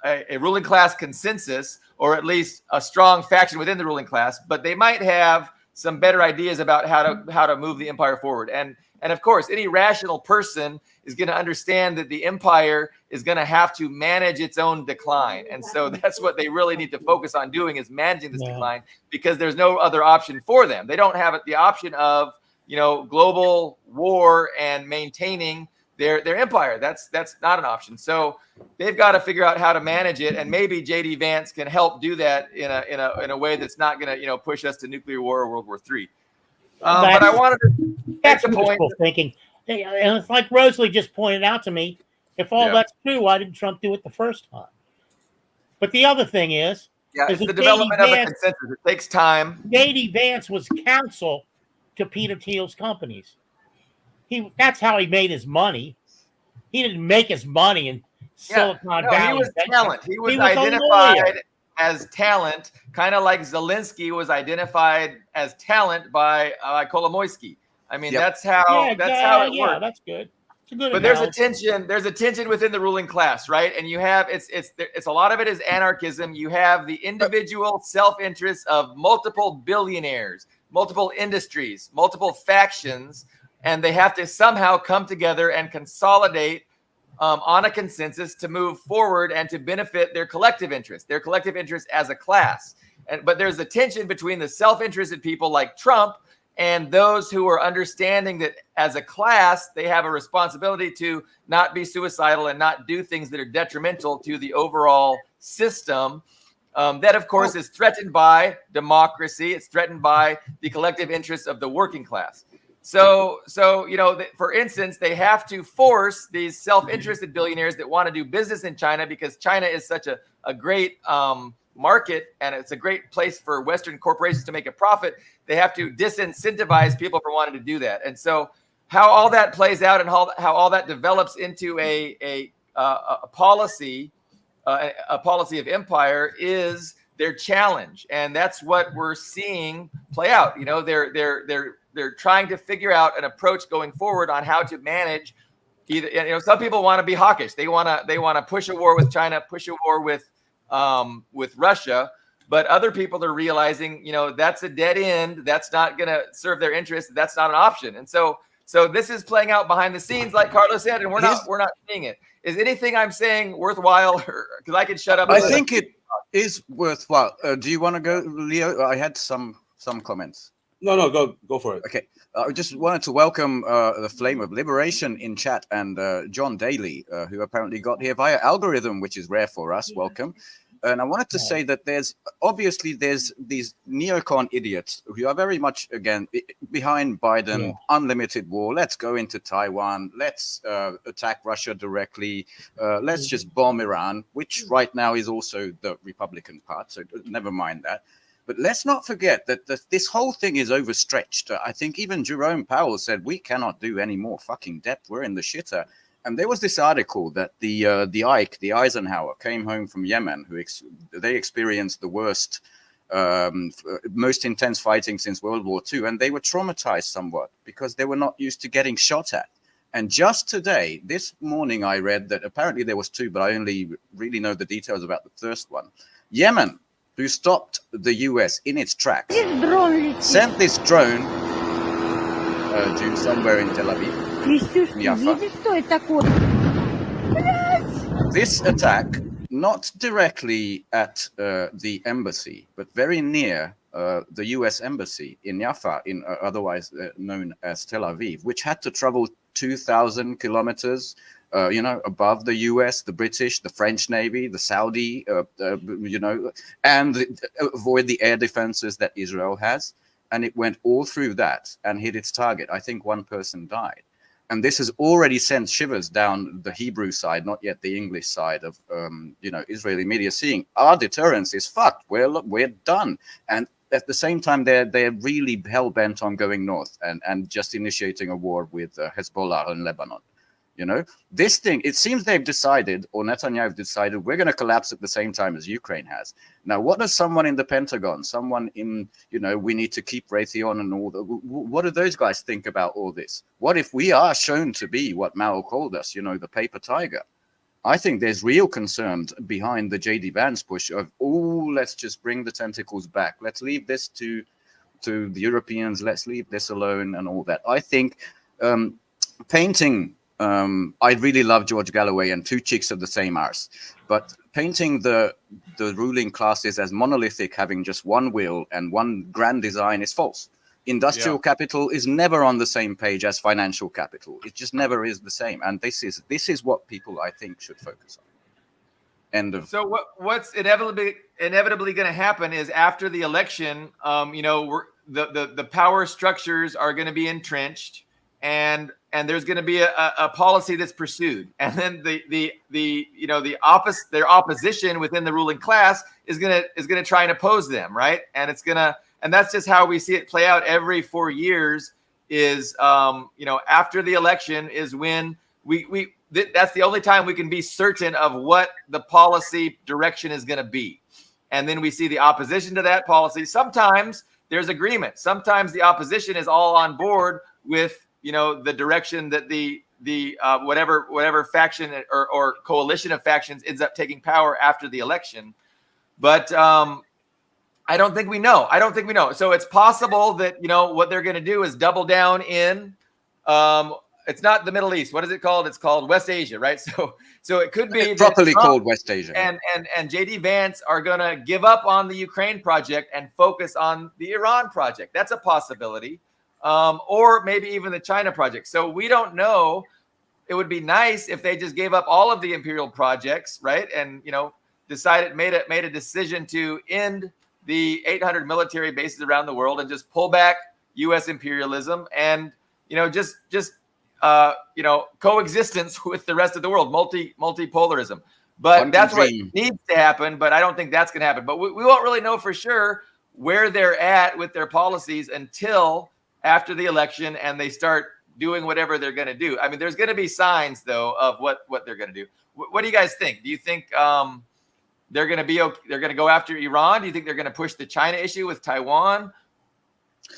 a ruling class consensus, or at least a strong faction within the ruling class. But they might have some better ideas about how to move the empire forward. And of course, any rational person is going to understand that the empire is going to have to manage its own decline. And so that's what they really need to focus on doing, is managing this decline, because there's no other option for them. They don't have the option of, global war and maintaining their empire. That's not an option. So they've got to figure out how to manage it, and maybe JD Vance can help do that in a way that's not going to push us to nuclear war or World War III. But I wanted to make the point. Thinking, and it's like Rosalie just pointed out to me. If all that's true, why didn't Trump do it the first time? But the other thing is it's the development of a consensus. It takes time. JD Vance was counsel to Peter Thiel's companies. That's how he made his money. He didn't make his money in Silicon Valley. He was talent. He was identified as talent, kind of like Zelensky was identified as talent by Kolomoisky. I mean, that's how it works. That's good. It's a good. But there's a tension. There's a tension within the ruling class, right? And you have it's a lot of it is anarchism. You have the individual self-interest of multiple billionaires, multiple industries, multiple factions. And they have to somehow come together and consolidate on a consensus to move forward and to benefit their collective interest as a class. But there's a tension between the self-interested people like Trump and those who are understanding that as a class, they have a responsibility to not be suicidal and not do things that are detrimental to the overall system. That, of course, is threatened by democracy. It's threatened by the collective interests of the working class. So for instance, they have to force these self-interested billionaires that want to do business in China, because China is such a great market, and it's a great place for Western corporations to make a profit. They have to disincentivize people from wanting to do that. And so how all that plays out and how all that develops into a policy of empire is their challenge. And that's what we're seeing play out. They're trying to figure out an approach going forward on how to manage either. Some people want to be hawkish. They want to push a war with China, push a war with Russia. But other people are realizing, that's a dead end. That's not going to serve their interest. That's not an option. And so this is playing out behind the scenes, like Carlos said, and we're not seeing it. Is anything I'm saying worthwhile? Because I could shut up. I think it is worthwhile. Do you want to go, Leo? I had some comments. No, go for it. Okay. I just wanted to welcome the Flame of Liberation in chat, and John Daly, who apparently got here via algorithm, which is rare for us. Welcome. And I wanted to say that there's these neocon idiots who are very much, again, behind Biden, unlimited war. Let's go into Taiwan. Let's attack Russia directly. Let's just bomb Iran, which right now is also the Republican part. So never mind that. But let's not forget that this whole thing is overstretched. I think even Jerome Powell said we cannot do any more fucking depth. We're in the shitter. And there was this article that the Eisenhower came home from Yemen, they experienced the worst, most intense fighting since World War II, and they were traumatized somewhat because they were not used to getting shot at. And just today, this morning, I read that apparently there was two, but I only really know the details about the first one. Yemen, who stopped the US in its tracks, sent this drone to somewhere in Tel Aviv. This attack, not directly at the embassy, but very near the US embassy in Jaffa, otherwise known as Tel Aviv, which had to travel 2,000 kilometers above the US, the British, the French Navy, the Saudi, and avoid the air defenses that Israel has. And it went all through that and hit its target. I think one person died. And this has already sent shivers down the Hebrew side, not yet the English side of, Israeli media, seeing our deterrence is fucked. We're done. And at the same time, they're really hell bent on going north and just initiating a war with Hezbollah in Lebanon. You know, this thing, it seems they've decided, or Netanyahu decided, we're going to collapse at the same time as Ukraine has. Now, what does someone in the Pentagon, someone in, you know, we need to keep Raytheon and all that, what do those guys think about all this? What if we are shown to be what Mao called us, you know, the paper tiger? I think there's real concerns behind the JD Vance push of, let's just bring the tentacles back. Let's leave this to the Europeans. Let's leave this alone and all that. I think painting... I really love George Galloway and Two Cheeks of the Same Arse, but painting the ruling classes as monolithic, having just one will and one grand design, is false. Industrial capital is never on the same page as financial capital. It just never is the same, and this is what people, I think, should focus on. End of. So what's inevitably going to happen is after the election, you know, the power structures are going to be entrenched, and there's going to be a policy that's pursued, and then their opposition within the ruling class is going to try and oppose them, right? And that's just how we see it play out every 4 years. Is you know, after the election is when that's the only time we can be certain of what the policy direction is going to be, and then we see the opposition to that policy. Sometimes there's agreement. Sometimes the opposition is all on board with, you know, the direction that the whatever faction or coalition of factions ends up taking power after the election. But I don't think we know. So it's possible that, you know, what they're going to do is double down in it's not the Middle East. What is it called? It's called West Asia, right? So it could be properly called West Asia. And JD Vance are going to give up on the Ukraine project and focus on the Iran project. That's a possibility. Or maybe even the China project. So we don't know. It would be nice if they just gave up all of the imperial projects, right? And, you know, made a decision to end the 800 military bases around the world and just pull back U.S. imperialism and, you know, just you know, coexistence with the rest of the world, multipolarism. But that's what needs to happen. But I don't think that's going to happen. But we won't really know for sure where they're at with their policies until after the election and they start doing whatever they're going to do. I mean, there's going to be signs, though, of what they're going to do. What do you guys think? Do you think they're going to go after Iran? Do you think they're going to push the China issue with Taiwan?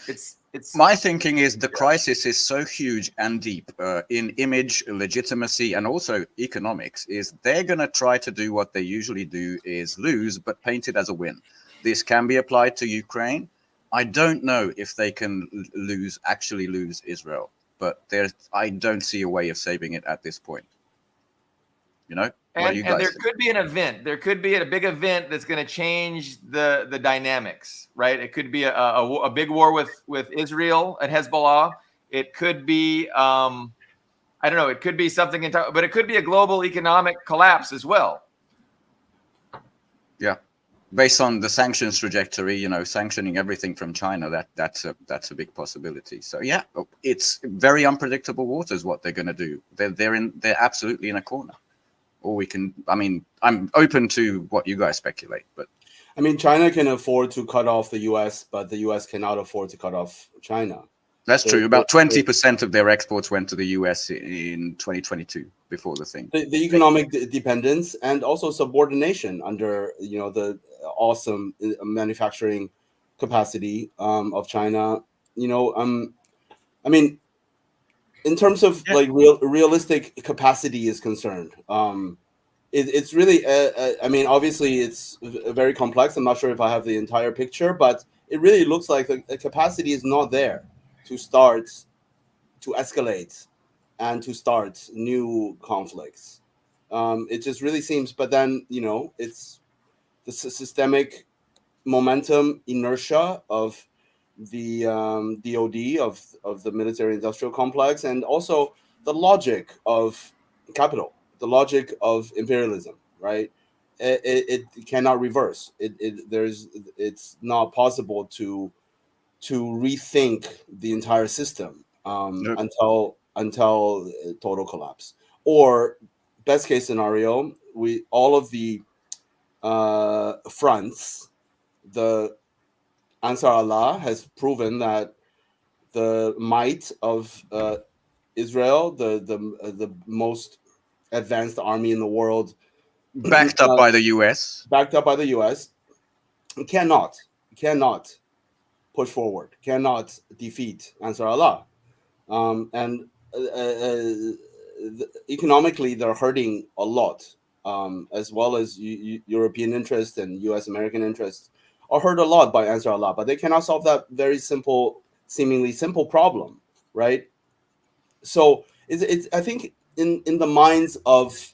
It's my thinking is the crisis is so huge and deep in image, legitimacy, and also economics. Is they're going to try to do what they usually do, is lose but paint it as a win. This can be applied to Ukraine. I don't know if they can actually lose Israel, but I don't see a way of saving it at this point. You know, and there could be an event. There could be a big event that's going to change the dynamics, right? It could be a big war with Israel and Hezbollah. It could be I don't know. It could be something, but it could be a global economic collapse as well. Yeah. Based on the sanctions trajectory, you know, sanctioning everything from China, that's a big possibility. So yeah, it's very unpredictable waters what they're going to do. They're absolutely in a corner. Or I'm open to what you guys speculate, but I mean, China can afford to cut off the U.S., but the U.S. cannot afford to cut off China. That's true. About 20% of their exports went to the U.S. in 2022 before the thing. The economic dependence and also subordination under, you know, the awesome manufacturing capacity of China. You know, I mean, in terms of like realistic capacity is concerned, it's really, I mean, obviously it's very complex. I'm not sure if I have the entire picture, but it really looks like the capacity is not there to escalate and to start new conflicts. It just really seems, but then, you know, it's the systemic momentum inertia of the DOD, of the military industrial complex, and also the logic of capital, the logic of imperialism, right? It cannot reverse. It's not possible to rethink the entire system until total collapse. Or best case scenario, all of the fronts, the Ansar Allah has proven that the might of Israel, the most advanced army in the world, Backed up by the US. backed up by the U.S., cannot push forward, cannot defeat Ansar Allah, and economically they're hurting a lot, as well as European interests and U.S. American interests are hurt a lot by Ansar Allah, but they cannot solve that very simple, seemingly simple problem, right? So it's I think in the minds of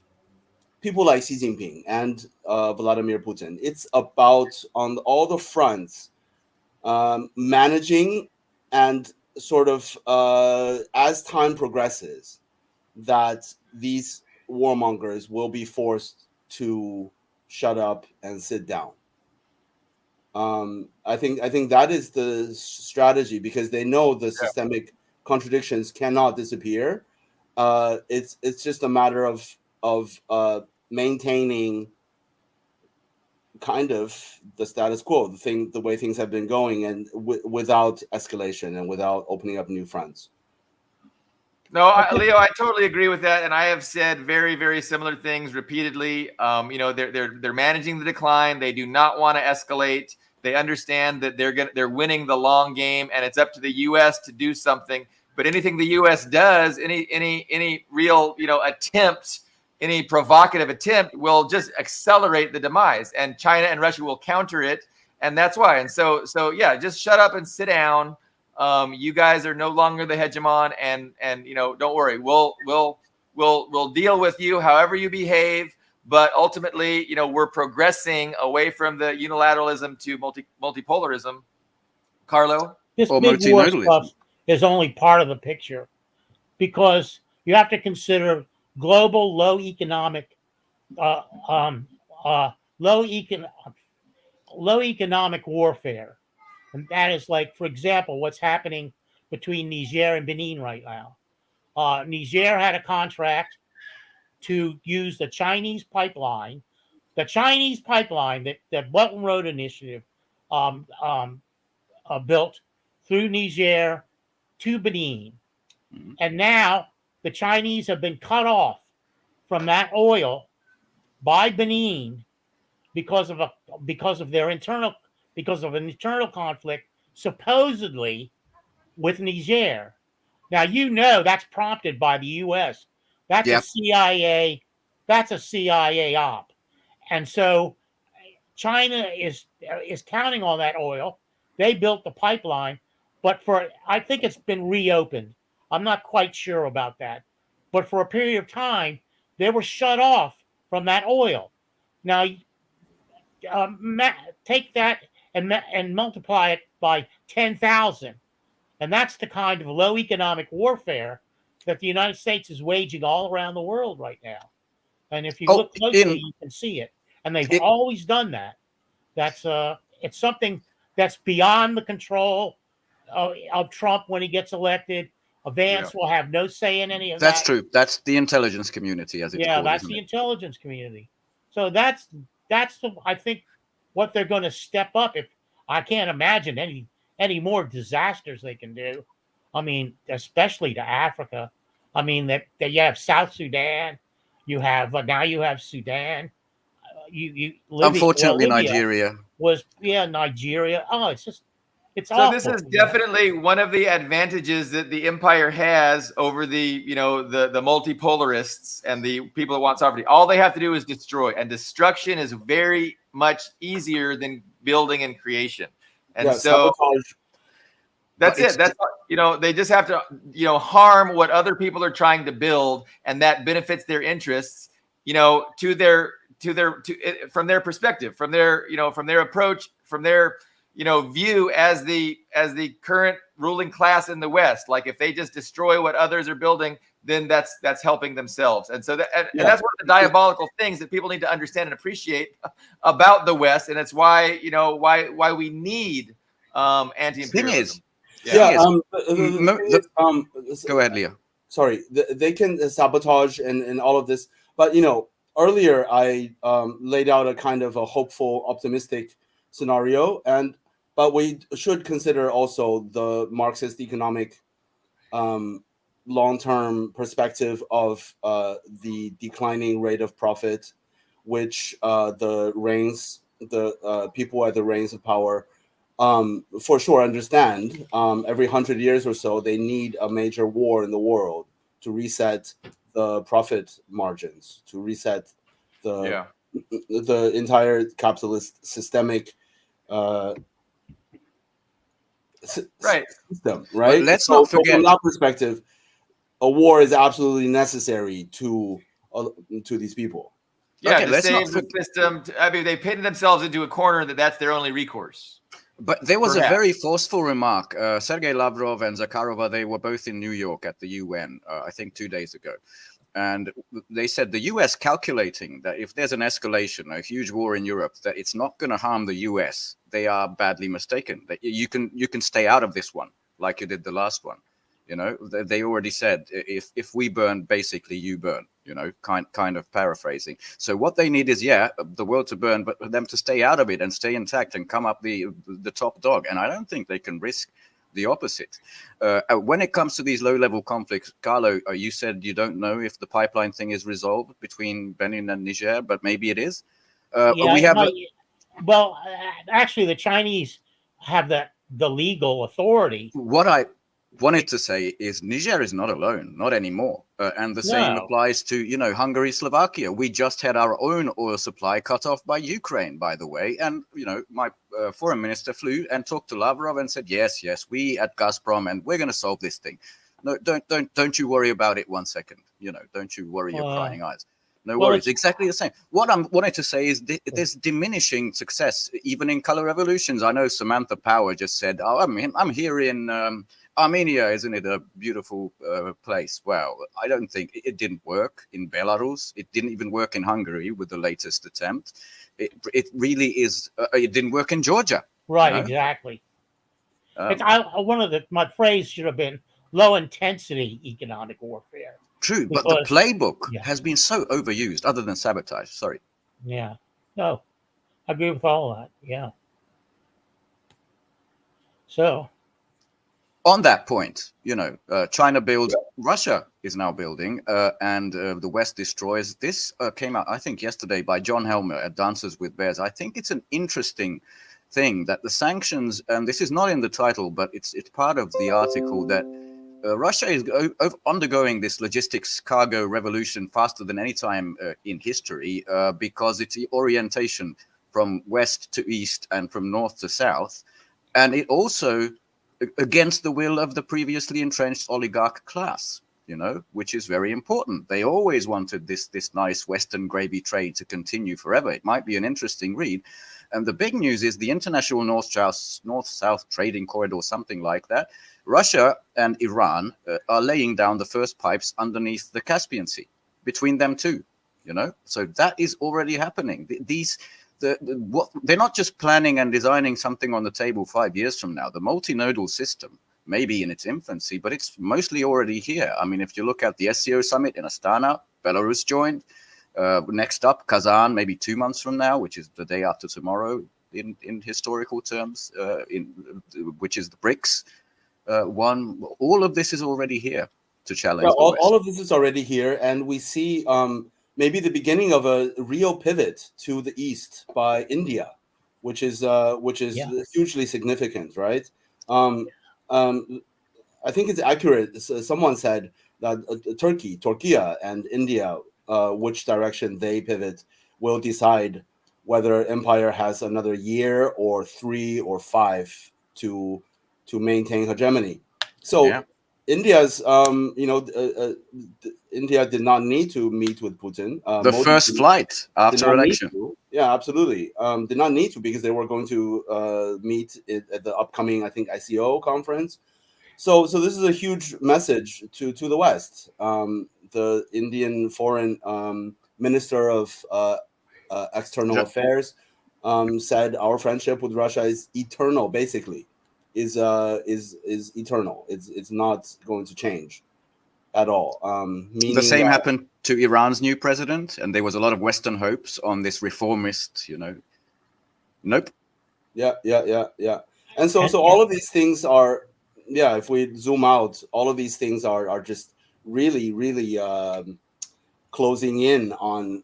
people like Xi Jinping and Vladimir Putin, it's about on all the fronts managing and sort of as time progresses, that these warmongers will be forced to shut up and sit down. I think that is the strategy, because they know the systemic contradictions cannot disappear. It's just a matter of maintaining kind of the status quo, the way things have been going, and without escalation and without opening up new fronts. No, Leo, I totally agree with that, and I have said very, very similar things repeatedly. They're managing the decline. They do not want to escalate. They understand that they're winning the long game, and it's up to the U.S. to do something. But anything the U.S. does, any real attempt, any provocative attempt, will just accelerate the demise, and China and Russia will counter it, and that's why. And so yeah, just shut up and sit down. You guys are no longer the hegemon, and don't worry, we'll deal with you however you behave. But ultimately, we're progressing away from the unilateralism to multipolarism. Carlo, this big war stuff is only part of the picture, because you have to consider global low economic warfare. And that is, like, for example, what's happening between Niger and Benin right now. Niger had a contract to use the Chinese pipeline that Belt and Road Initiative built through Niger to Benin. Mm-hmm. And now the Chinese have been cut off from that oil by Benin because of an internal conflict, supposedly, with Niger. Now, that's prompted by the U.S. That's a CIA op. And so China is counting on that oil. They built the pipeline, but I think it's been reopened. I'm not quite sure about that. But for a period of time, they were shut off from that oil. Now, take that and multiply it by 10,000. And that's the kind of low economic warfare that the United States is waging all around the world right now. And if you look closely, you can see it. And they've always done that. It's something that's beyond the control of Trump when he gets elected. Vance will have no say in any of that. That's true. That's the intelligence community, as it's called. Yeah, that's the intelligence community. So that's I think what they're going to step up. If I can't imagine any more disasters they can do. I mean, especially to Africa. I mean, that you have South Sudan, you have Sudan. Unfortunately, Nigeria. Nigeria. Oh, it's so awful. This is definitely one of the advantages that the empire has over the multipolarists and the people that want sovereignty. All they have to do is destroy, and destruction is very much easier than building and creation. And so sabotage. That's it. That's they just have to harm what other people are trying to build, and that benefits their interests. From their perspective, from their approach, from their view as the current ruling class in the West. Like, if they just destroy what others are building, then that's helping themselves. And so that's one of the diabolical things that people need to understand and appreciate about the West. And it's why why we need anti-imperialism. Go ahead, Leo. Sorry, they can sabotage and all of this, but earlier I laid out a kind of a hopeful, optimistic scenario, and but we should consider also the Marxist economic long-term perspective of the declining rate of profit, which the people at the reins of power for sure understand. Every 100 years or so, they need a major war in the world to reset the profit margins, to reset the entire capitalist systemic Right. system, right? But let's not forget, from that perspective, a war is absolutely necessary to these people. Yeah, Okay, to let's save not the forget. system. I mean, they painted themselves into a corner that's their only recourse. But there was a Perhaps. very forceful remark. Sergei Lavrov and Zakharova, they were both in New York at the UN, I think 2 days ago. And they said the US calculating that if there's an escalation, a huge war in Europe, that it's not going to harm the US. They are badly mistaken. That you can stay out of this one like you did the last one. You know, they already said if we burn, basically you burn. You know, kind of paraphrasing. So what they need is the world to burn, but for them to stay out of it and stay intact and come up the top dog. And I don't think they can risk the opposite. When it comes to these low-level conflicts, Carlo, you said you don't know if the pipeline thing is resolved between Benin and Niger, but maybe it is. We have well, actually, the Chinese have the legal authority. What I wanted to say is Niger is not alone, not anymore. And the same applies to, Hungary, Slovakia. We just had our own oil supply cut off by Ukraine, by the way. And, my foreign minister flew and talked to Lavrov and said, yes, we at Gazprom, and we're going to solve this thing. No, don't you worry about it 1 second. Don't you worry your crying eyes. No worries. Exactly the same. What I'm wanting to say is there's diminishing success, even in color revolutions. I know Samantha Power just said, I'm here in Armenia. Isn't it a beautiful place? Well, I don't think it didn't work in Belarus. It didn't even work in Hungary with the latest attempt. It really is. It didn't work in Georgia. Right, exactly. My phrase should have been low intensity economic warfare. True, but the playbook has been so overused, other than sabotage. Sorry. Yeah. No, I agree with all that. Yeah. So, on that point, China builds, Russia is now building, and the West destroys. This came out, I think, yesterday by John Helmer at Dances with Bears. I think it's an interesting thing that the sanctions, and this is not in the title, but it's part of the article, that Russia is undergoing this logistics cargo revolution faster than any time in history because it's the orientation from west to east and from north to south. And it also against the will of the previously entrenched oligarch class, which is very important. They always wanted this nice Western gravy trade to continue forever. It might be an interesting read. And the big news is the International North-South Trading Corridor, something like that. Russia and Iran are laying down the first pipes underneath the Caspian Sea, between them two, So that is already happening. They're not just planning and designing something on the table 5 years from now. The multinodal system may be in its infancy, but it's mostly already here. I mean, if you look at the SCO summit in Astana, Belarus joined. Next up, Kazan, maybe 2 months from now, which is the day after tomorrow in historical terms, which is the BRICS one. All of this is already here to challenge the West. All of this is already here, and we see maybe the beginning of a real pivot to the east by India, which is hugely significant, right? I think it's accurate. Someone said that Turkey and India, which direction they pivot, will decide whether empire has another year or 3 or 5 to maintain hegemony. So India's, India did not need to meet with Putin. The first flight after election. Yeah, absolutely. Did not need to, because they were going to meet at the upcoming, I think, ICO conference. So this is a huge message to the West. The Indian foreign minister of external affairs said our friendship with Russia is eternal. Basically, is eternal. It's not going to change at all. The same happened to Iran's new president, and there was a lot of Western hopes on this reformist. Nope. Yeah. And so all of these things are, yeah, if we zoom out, all of these things are just really, really closing in on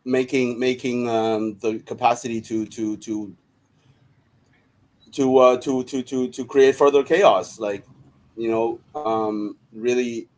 making the capacity to create further chaos, like, really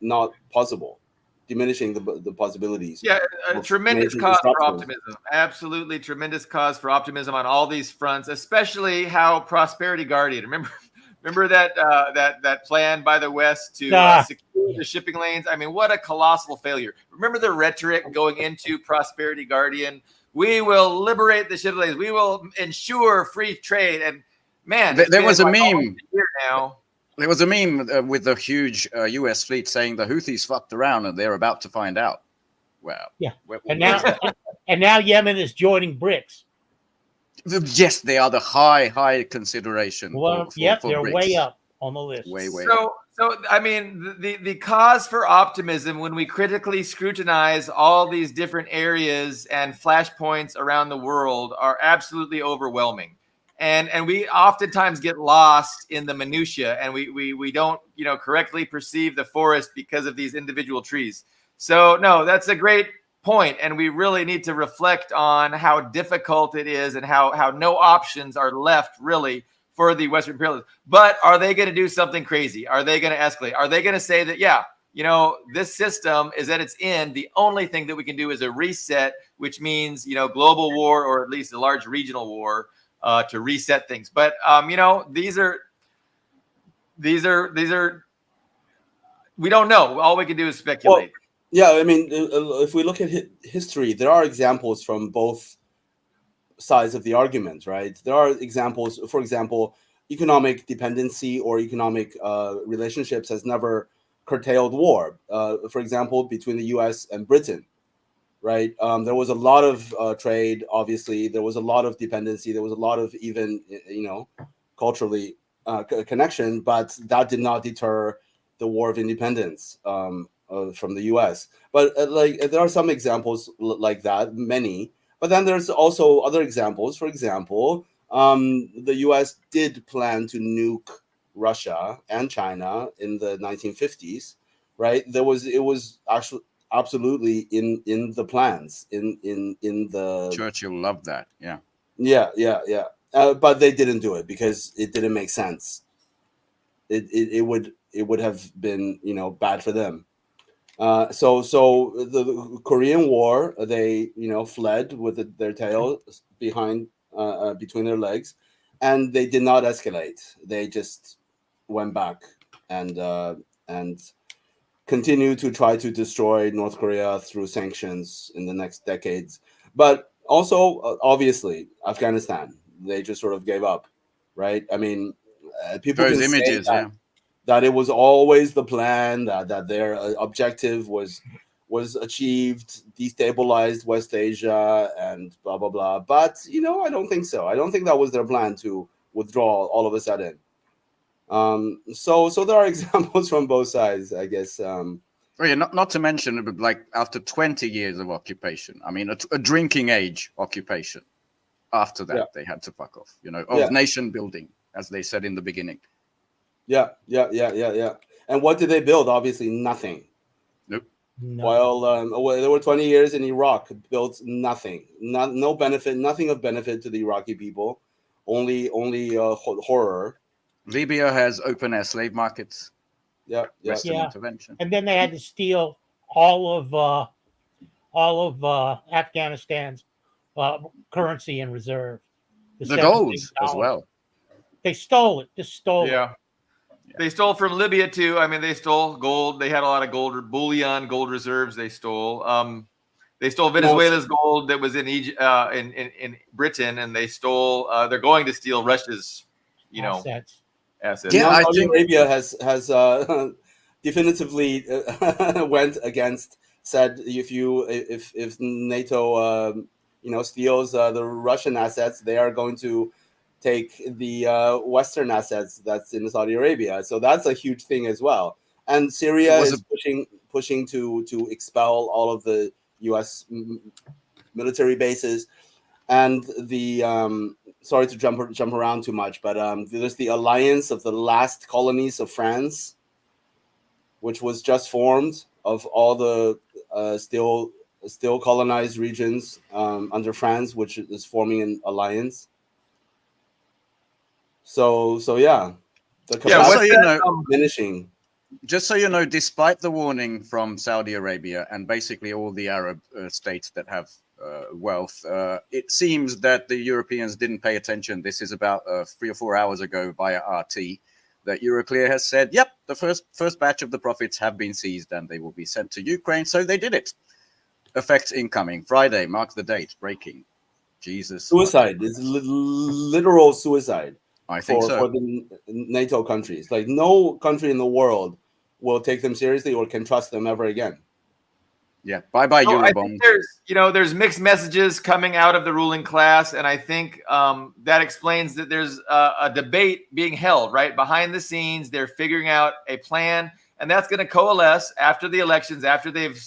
not possible, diminishing the possibilities. Yeah, a of tremendous major cause for disruptions. optimism. Absolutely tremendous cause for optimism on all these fronts, especially how Prosperity Guardian. Remember that plan by the West to secure the shipping lanes? I mean, what a colossal failure. Remember the rhetoric going into Prosperity Guardian? We will liberate the shipping lanes. We will ensure free trade. And man, There was a meme. Here now. There was a meme with the huge US fleet saying the Houthis fucked around and they're about to find out. Well, yeah, and now Yemen is joining BRICS. Yes, they are the high consideration. Well, for they're BRICS. way up on the list. Way. So I mean, the cause for optimism when we critically scrutinize all these different areas and flashpoints around the world are absolutely overwhelming. And we oftentimes get lost in the minutia, and we don't correctly perceive the forest because of these individual trees. So no, that's a great point, and we really need to reflect on how difficult it is and how no options are left really for the Western imperialists. But are they going to do something crazy? Are they going to escalate? Are they going to say that, yeah, this system is at its end. The only thing that we can do is a reset, which means, global war, or at least a large regional war to reset things. But, these are, we don't know. All we can do is speculate. Well, yeah, I mean, if we look at history, there are examples from both sides of the argument, right? There are examples, for example, economic dependency or economic relationships has never curtailed war. For example, between the US and Britain, right? There was a lot of trade, obviously. There was a lot of dependency. There was a lot of even, culturally connection, but that did not deter the War of Independence from the US. But there are some examples like that, many. But then there's also other examples. For example, the US did plan to nuke Russia and China in the 1950s, right? It was actually absolutely in the plans, in the Churchill loved that. Yeah. But they didn't do it because it didn't make sense. It would have been bad for them. So the Korean War, they fled with their tail behind between their legs, and they did not escalate. They just went back and continued to try to destroy North Korea through sanctions in the next decades. But also, obviously, Afghanistan, they just sort of gave up, right? I mean, people those can images, say that it was always the plan, that their objective was achieved, destabilized West Asia and blah, blah, blah. But, I don't think so. I don't think that was their plan to withdraw all of a sudden. So there are examples from both sides, I guess. Not to mention, but like after 20 years of occupation, I mean, a drinking age occupation. After that, they had to fuck off, nation building, as they said in the beginning. Yeah. And what did they build? Obviously, nothing. Nope. No. While there were 20 years in Iraq, built nothing. No benefit, nothing of benefit to the Iraqi people. Only horror. Libya has open air slave markets. Yeah. Western intervention. And then they had to steal all of Afghanistan's currency and reserve. The gold as well. They stole it. Just stole it. Yeah. They stole from Libya too. I mean, they stole gold. They had a lot of gold bullion, gold reserves. They stole. They stole Venezuela's gold that was in Egypt, in Britain, and they stole. They're going to steal Russia's, assets. Yeah, Saudi Arabia has definitively went against. Said if NATO steals the Russian assets, they are going to take the Western assets that's in Saudi Arabia. So that's a huge thing as well. And Syria is pushing to expel all of the U.S. military bases. and the sorry to jump around too much, but there's the alliance of the last colonies of France, which was just formed of all the still colonized regions under France, which is forming an alliance. So yeah, the Yeah, so capacity you know, is diminishing. just so you know, despite the warning from Saudi Arabia and basically all the Arab states that have wealth, it seems that the Europeans didn't pay attention. This is about 3 or 4 hours ago via RT that Euroclear has said, yep, the first batch of the profits have been seized and they will be sent to Ukraine. So they did it. Effects incoming. Friday, mark the date. Breaking. Jesus. Suicide is literal suicide. I think so. For the NATO countries. Like no country in the world will take them seriously or can trust them ever again. Yeah. Bye-bye, I Eurobond. think there's mixed messages coming out of the ruling class, and I think that explains that there's a debate being held right behind the scenes. They're figuring out a plan, and that's going to coalesce after the elections, after they've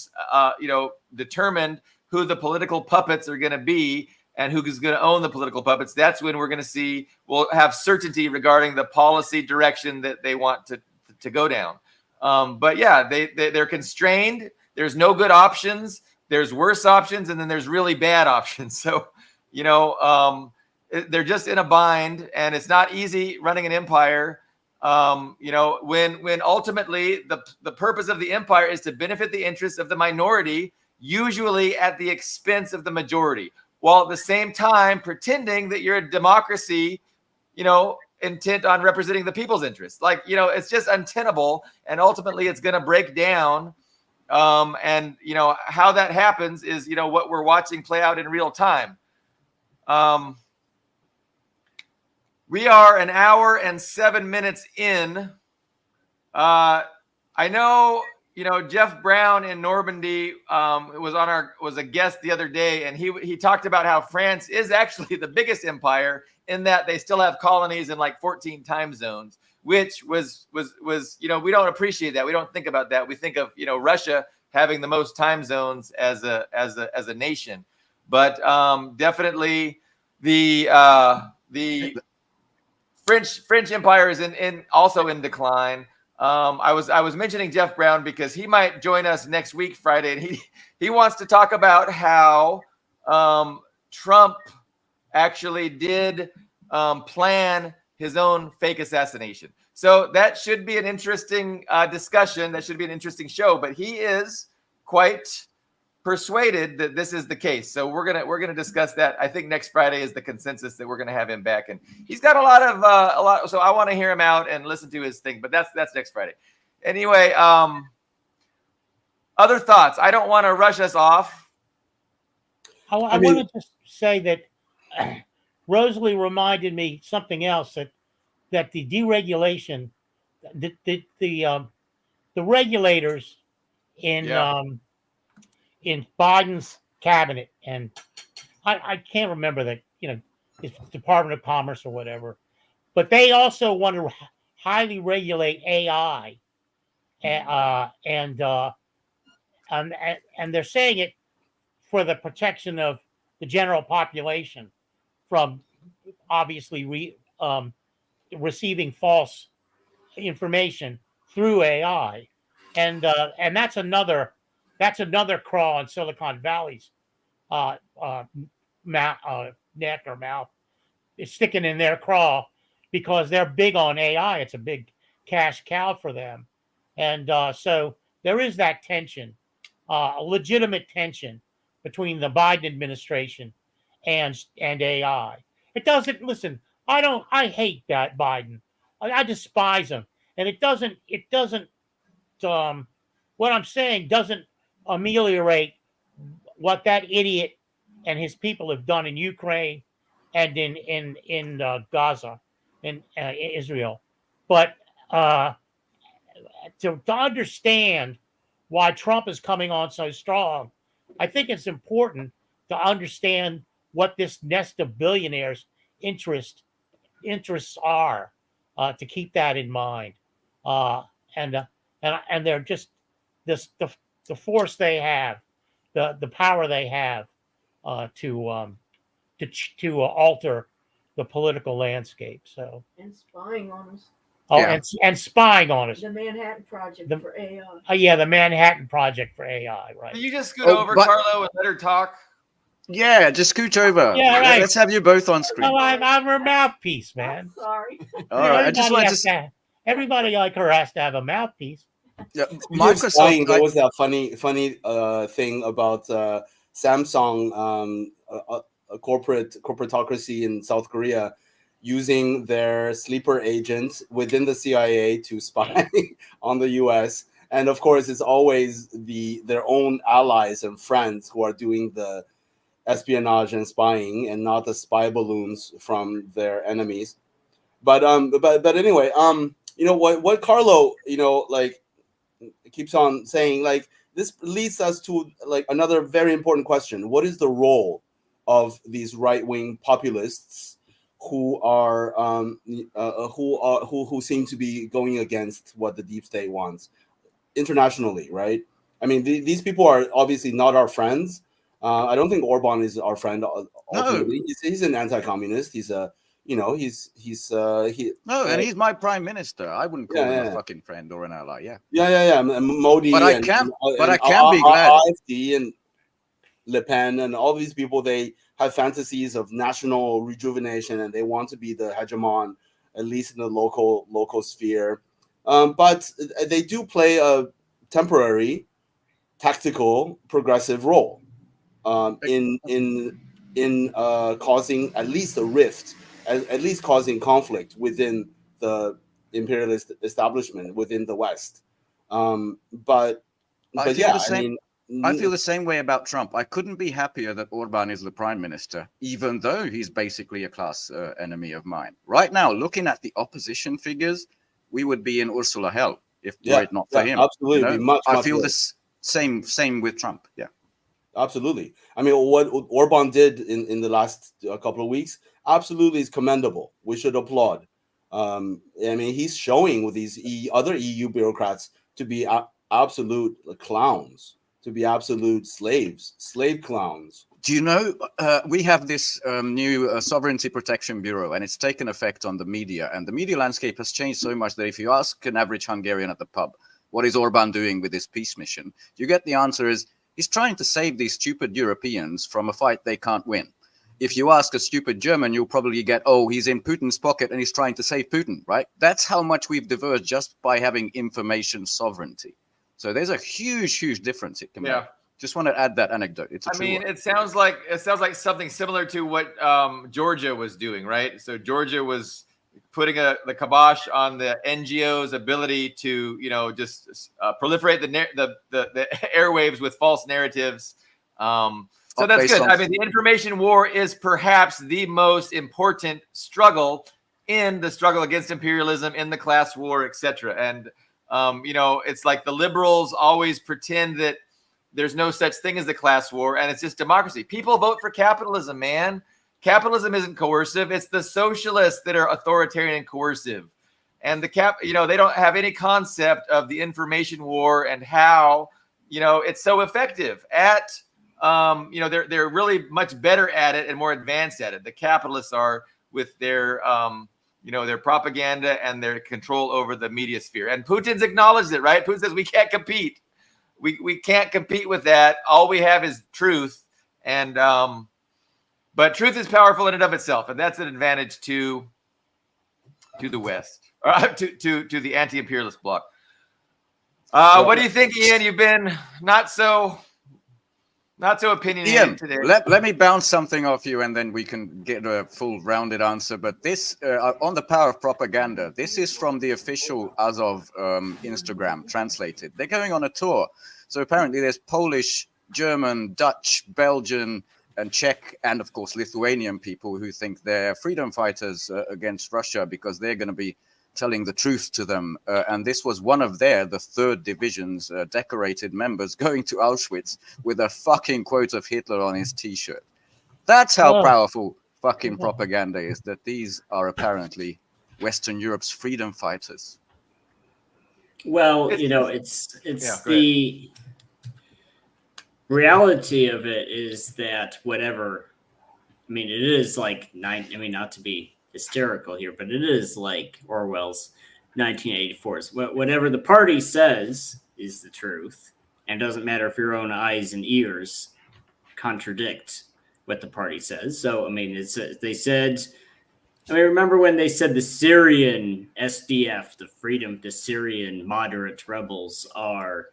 determined who the political puppets are going to be and who's going to own the political puppets. That's when we'll have certainty regarding the policy direction that they want to go down. But yeah, they're constrained. There's no good options. There's worse options, and then there's really bad options. So, they're just in a bind, and it's not easy running an empire. When ultimately the purpose of the empire is to benefit the interests of the minority, usually at the expense of the majority, while at the same time pretending that you're a democracy, intent on representing the people's interests. It's just untenable, and ultimately it's going to break down. And how that happens is what we're watching play out in real time. We are an hour and 7 minutes in. I know Jeff Brown in Normandy was a guest the other day, and he talked about how France is actually the biggest empire in that they still have colonies in like 14 time zones, which was we don't appreciate that. We don't think about that. We think of Russia having the most time zones as a nation, but definitely the French Empire is also in decline. I was mentioning Jeff Brown because he might join us next week, Friday, and he wants to talk about how Trump actually did plan his own fake assassination. So that should be an interesting discussion. That should be an interesting show. But he is quite persuaded that this is the case. So we're gonna discuss that. I think next Friday is the consensus that we're gonna have him back, and he's got a lot. So I want to hear him out and listen to his thing. But that's next Friday. Anyway, other thoughts? I don't want to rush us off. I want to just say that Rosalie reminded me something else that the deregulation, the regulators in Biden's cabinet, and I can't remember that it's Department of Commerce or whatever, but they also want to highly regulate AI, and they're saying it for the protection of the general population from obviously receiving false information through AI, and that's another crawl in Silicon Valley's neck or mouth. It's sticking in their craw because they're big on AI. It's a big cash cow for them, and so there is that tension, a legitimate tension between the Biden administration and AI. It doesn't listen. I hate that Biden. I despise him, and it doesn't. What I'm saying doesn't ameliorate what that idiot and his people have done in Ukraine and in Gaza, in Israel. But to understand why Trump is coming on so strong, I think it's important to understand what this nest of billionaires' interests are, to keep that in mind, and they're just the force they have, the power they have to to alter the political landscape. So And spying on us. and spying on us. The Manhattan Project for AI. Yeah, the Manhattan Project for AI, right? Can you just scoot over, Carlo, and let her talk? Yeah, just scooch over. Yeah, right. Let's have you both on screen. No, I'm her mouthpiece, man. Sorry. All right, I just wanted to. Everybody like her has to have a mouthpiece. Yeah, Microsoft. There was that funny thing about Samsung, a corporatocracy in South Korea, using their sleeper agent within the CIA to spy on the U.S. And of course, it's always their own allies and friends who are doing the espionage and spying, and not the spy balloons from their enemies. But anyway, what Carlo, like, keeps on saying, like, this leads us to like another very important question: what is the role of these right-wing populists who are who seem to be going against what the deep state wants internationally, right? I mean, these people are obviously not our friends. I don't think Orban is our friend. Ultimately, no. He's an anti-communist. He's a No, and he's my prime minister. I wouldn't call him a fucking friend or an ally. Yeah. Modi, but I can be glad. AfD and Le Pen and all these people, they have fantasies of national rejuvenation, and they want to be the hegemon, at least in the local sphere. But they do play a temporary, tactical, progressive role in causing at least a rift, at least causing conflict within the imperialist establishment within the West. I feel the same way about Trump. I couldn't be happier that Orban is the prime minister, even though he's basically a class enemy of mine. Right now, looking at the opposition figures, we would be in Ursula hell if were it not for him. Absolutely, I feel the same with Trump. Yeah, absolutely. I mean, what Orban did in the last couple of weeks absolutely is commendable. We should applaud. I mean, he's showing with these other EU bureaucrats to be absolute clowns, to be absolute slave clowns. Do you know, we have this new Sovereignty Protection Bureau, and it's taken effect on the media. And the media landscape has changed so much that if you ask an average Hungarian at the pub, what is Orban doing with this peace mission? You get the answer is, he's trying to save these stupid Europeans from a fight they can't win. If you ask a stupid German, you'll probably get, oh, he's in Putin's pocket and he's trying to save Putin, right? That's how much we've diverged just by having information sovereignty. So there's a huge difference it can make. Just want to add that anecdote. It's a true one. It sounds like something similar to what Georgia was doing, right? So Georgia was putting the kibosh on the NGO's ability to, just proliferate the airwaves with false narratives. So that's good. I mean, the information war is perhaps the most important struggle in the struggle against imperialism, in the class war, etc. And it's like the liberals always pretend that there's no such thing as the class war, and it's just democracy. People vote for capitalism, man. Capitalism isn't coercive. It's the socialists that are authoritarian and coercive. And they don't have any concept of the information war and how, it's so effective at, they're really much better at it and more advanced at it. The capitalists are with their, their propaganda and their control over the media sphere. And Putin's acknowledged it, right? Putin says we can't compete. We can't compete with that. All we have is truth. And but truth is powerful in and of itself, and that's an advantage to the West, or to the anti-imperialist bloc. What do you think, Ian? You've been not so opinionated Ian, today. Let me bounce something off you, and then we can get a full rounded answer. But this, on the power of propaganda, this is from the official Azov Instagram translated. They're going on a tour. So apparently there's Polish, German, Dutch, Belgian, and Czech, and of course Lithuanian people who think they're freedom fighters against Russia because they're going to be telling the truth to them. And this was one of the 3rd Division's decorated members going to Auschwitz with a fucking quote of Hitler on his T-shirt. That's how powerful fucking propaganda is, that these are apparently Western Europe's freedom fighters. Well, it's the reality of it is that whatever I mean, it is like I mean, not to be hysterical here, but it is like Orwell's 1984. Whatever the party says is the truth, and doesn't matter if your own eyes and ears contradict what the party says. So, I mean, they said. I mean, remember when they said the Syrian SDF, the Syrian moderate rebels are,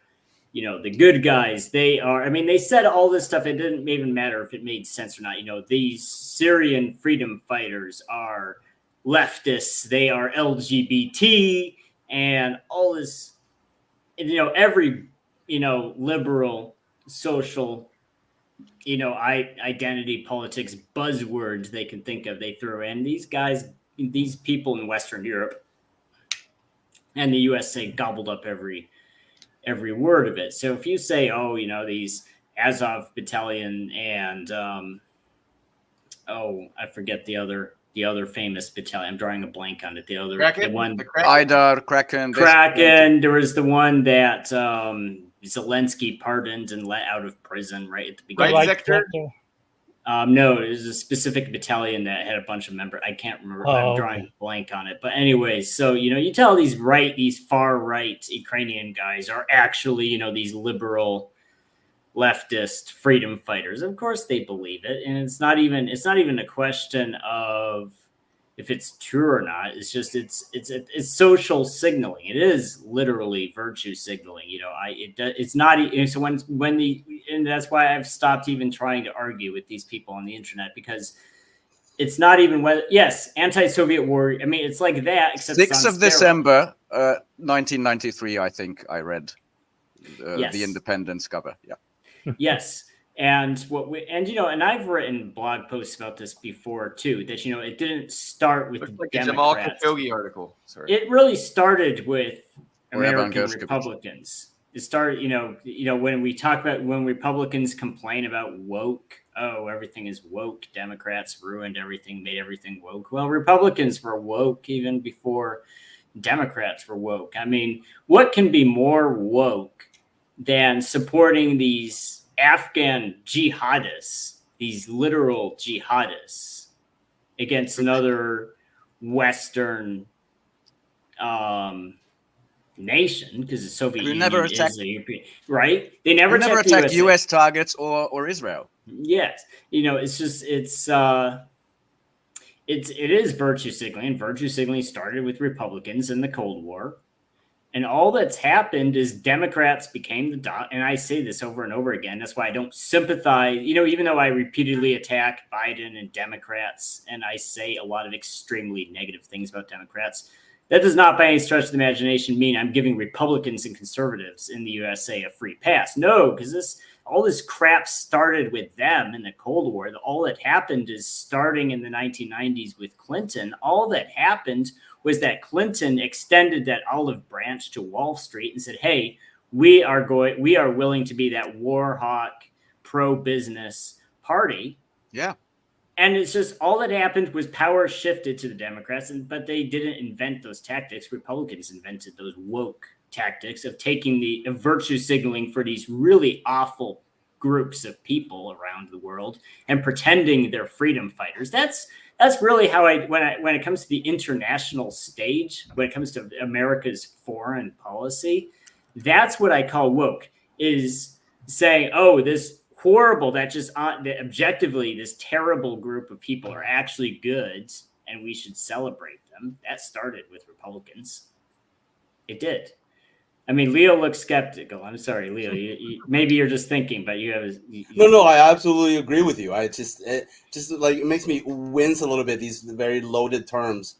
the good guys. They are, I mean, they said all this stuff. It didn't even matter if it made sense or not. These Syrian freedom fighters are leftists. They are LGBT and all this, every, liberal, social, identity politics buzzwords they can think of, they throw in. These people in Western Europe and the USA gobbled up every word of it. So if you say, these Azov battalion and I forget the other famous battalion. I'm drawing a blank on it. The one Idar, Kraken. There was the one that Zelensky pardoned and let out of prison right at the beginning. Right sector? No, it was a specific battalion that had a bunch of members. I can't remember. I'm drawing a blank on it. But anyways, so, you tell these far right Ukrainian guys are actually, these liberal leftist freedom fighters. Of course they believe it. And it's not even a question of if it's true or not. It's just it's social signaling. It is literally virtue signaling. It's not. So and that's why I've stopped even trying to argue with these people on the internet, because it's not even whether anti-Soviet war. I mean, it's like that. Except 6th of December, 1993. I think I read the Independence cover. Yeah. Yes. And and I've written blog posts about this before too, that, it didn't start with like Democrats. A Jamal Khashoggi article. Sorry. It really started with Or American Republicans. It started, when Republicans complain about woke, everything is woke. Democrats ruined everything, made everything woke. Well, Republicans were woke even before Democrats were woke. I mean, what can be more woke than supporting these Afghan jihadists, these literal jihadists, against another Western nation, because the Soviet Union is a European, right? They never attacked US targets or Israel. Yes, it's just it is virtue signaling. Virtue signaling started with Republicans in the Cold War. And all that's happened is Democrats became and I say this over and over again. That's why I don't sympathize, even though I repeatedly attack Biden and Democrats, and I say a lot of extremely negative things about Democrats, that does not by any stretch of the imagination mean I'm giving Republicans and conservatives in the USA a free pass. No, because all this crap started with them in the Cold War. All that happened is starting in the 1990s with Clinton. All that happened was that Clinton extended that olive branch to Wall Street and said, hey, we are willing to be that war hawk pro-business party. Yeah. And it's just all that happened was power shifted to the Democrats, but they didn't invent those tactics. Republicans invented those woke tactics of taking the virtue signaling for these really awful groups of people around the world and pretending they're freedom fighters. That's really how when it comes to the international stage, when it comes to America's foreign policy, that's what I call woke, is saying, this horrible, that objectively this terrible group of people are actually good and we should celebrate them. That started with Republicans. It did. I mean, Leo looks skeptical. I'm sorry, Leo. Maybe you're just thinking, but you have. No, I absolutely agree with you. It it makes me wince a little bit, these very loaded terms,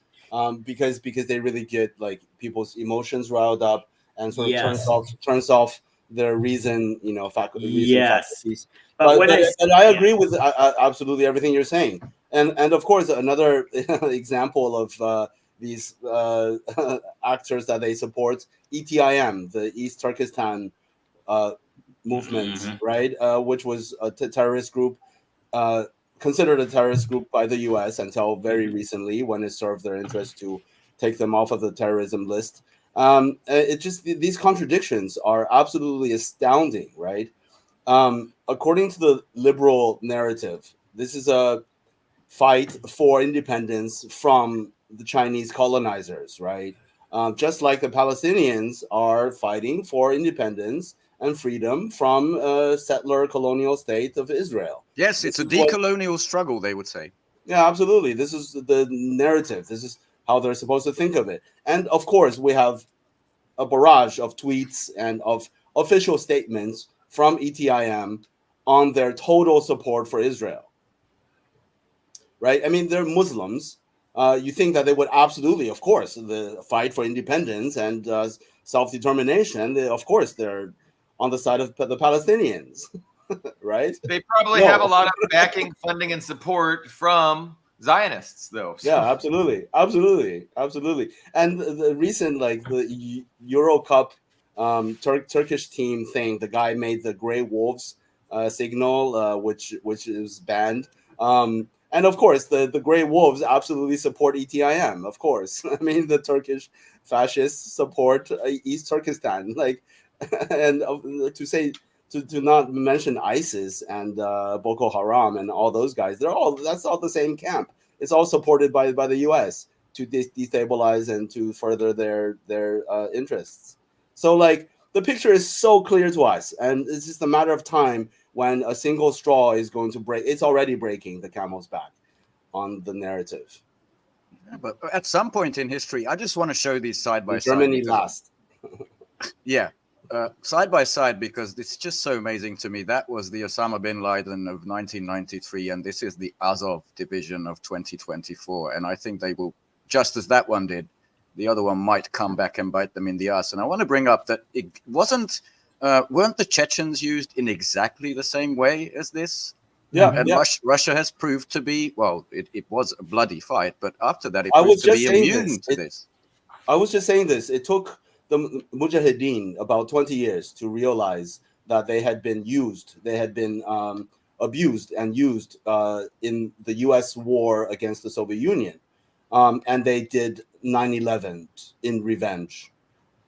because they really get like people's emotions riled up and sort of turns off their reason, faculties. But I agree with absolutely everything you're saying, and of course another example of these actors that they support, ETIM, the East Turkestan movement, right? Which was a terrorist group, considered a terrorist group by the U.S. until very recently, when it served their interest to take them off of the terrorism list. These contradictions are absolutely astounding, right? According to the liberal narrative, this is a fight for independence from the Chinese colonizers, right? Just like the Palestinians are fighting for independence and freedom from settler colonial state of Israel. Yes, it's a decolonial struggle, they would say. Yeah, absolutely. This is the narrative. This is how they're supposed to think of it. And of course, we have a barrage of tweets and of official statements from ETIM on their total support for Israel. Right? I mean, they're Muslims. You think that they would absolutely, of course, the fight for independence and self-determination. Of course, they're on the side of the Palestinians, right? They probably have a lot of backing, funding, and support from Zionists, though. So. Yeah, absolutely. And the recent, like the Euro Cup Turkish team thing, the guy made the Grey Wolves signal, which is banned. And of course, the Grey Wolves absolutely support ETIM. Of course, I mean the Turkish fascists support East Turkestan. Like, and to not mention ISIS and Boko Haram and all those guys, that's all the same camp. It's all supported by the U.S. to destabilize and to further their interests. So like the picture is so clear to us, and it's just a matter of time when a single straw is going to break. It's already breaking the camel's back on the narrative. Yeah, but at some point in history, I just want to show these side by side. Germany last. Yeah. Side by side, because it's just so amazing to me. That was the Osama bin Laden of 1993, and this is the Azov division of 2024. And I think they will, just as that one did, the other one might come back and bite them in the ass. And I want to bring up that it weren't the Chechens used in exactly the same way as this? Yeah, and yeah. Russia has proved to be, well, it was a bloody fight, but after that, it I was proved to just be saying immune to this. I was just saying this. It took the Mujahideen about 20 years to realize that they had been used. They had been abused and used in the U.S. war against the Soviet Union. And they did 9/11 in revenge.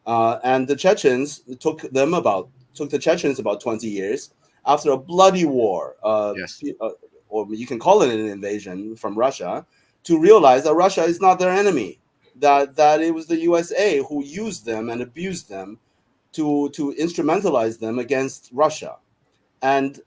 And the Chechens took the Chechens about 20 years after a bloody war, Yes. or you can call it an invasion from Russia, to realize that Russia is not their enemy, that it was the USA who used them and abused them to instrumentalize them against Russia. And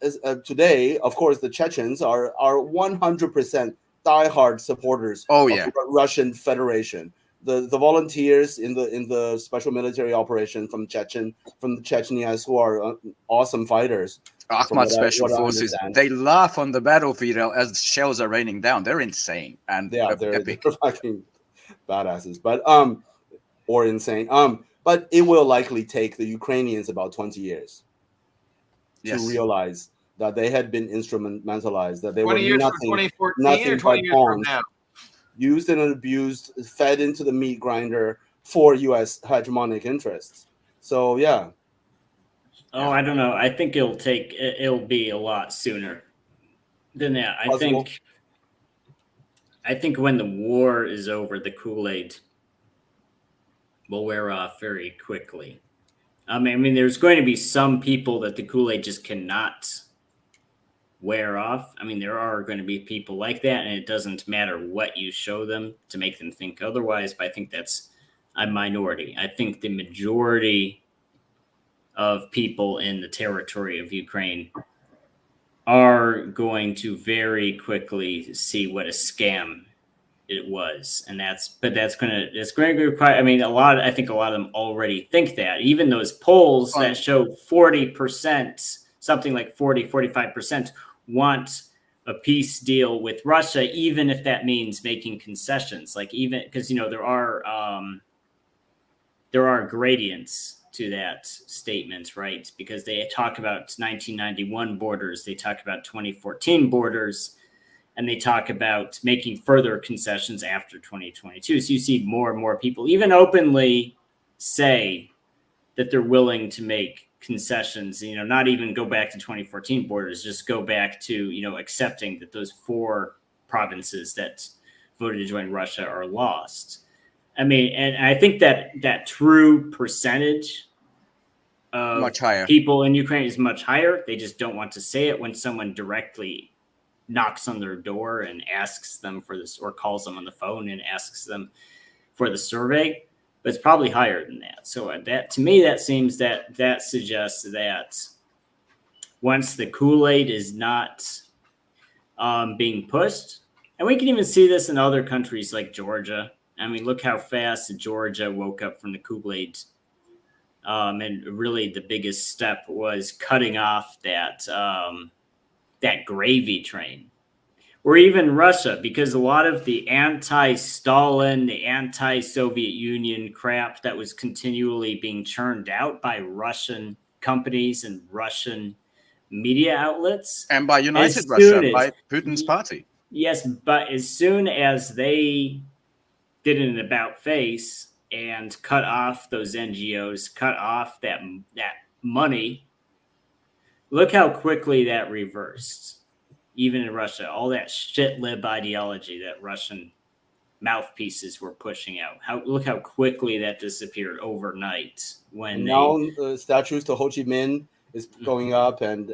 today, of course, the Chechens are 100% diehard supporters of the Russian Federation. The volunteers in the special military operation from the Chechnyas, who are awesome fighters. Ahmad Special Forces, they laugh on the battlefield as shells are raining down. They're insane and they're epic. fucking badasses, but or insane. But it will likely take the Ukrainians about 20 years to realize that they had been instrumentalized, that they were 20 years from 2014 or 20 years from now. Used and abused, fed into the meat grinder for U.S. hegemonic interests. So yeah. Oh, I don't know. I think it'll be a lot sooner than that. I think when the war is over, the Kool-Aid will wear off very quickly. I mean, there's going to be some people that the Kool-Aid just cannot wear off. I mean, there are going to be people like that, and it doesn't matter what you show them to make them think otherwise, but I think that's a minority. I think the majority of people in the territory of Ukraine are going to very quickly see what a scam it was. And it's going to require, I mean, I think a lot of them already think that. Even those polls that show 40%, something like 45% want a peace deal with Russia, even if that means making concessions. Like even because there are gradients to that statement, right? Because they talk about 1991 borders, they talk about 2014 borders, and they talk about making further concessions after 2022. So you see more and more people even openly say that they're willing to make concessions, not even go back to 2014 borders, just go back to, accepting that those 4 provinces that voted to join Russia are lost. I mean, and I think that true percentage of much higher people in Ukraine is much higher. They just don't want to say it when someone directly knocks on their door and asks them for this, or calls them on the phone and asks them for the survey, but it's probably higher than that. So that, to me, that seems that suggests that once the Kool-Aid is not being pushed, and we can even see this in other countries like Georgia. I mean, look how fast Georgia woke up from the Kool-Aid. And really the biggest step was cutting off that gravy train. Or even Russia, because a lot of the anti-Stalin, the anti-Soviet Union crap that was continually being churned out by Russian companies and Russian media outlets. And by United Russia, by Putin's party. Yes, but as soon as they did an about-face and cut off those NGOs, cut off that money, look how quickly that reversed. Even in Russia, all that shit lib ideology that Russian mouthpieces were pushing out. Look how quickly that disappeared overnight. When now statues to Ho Chi Minh is going up, and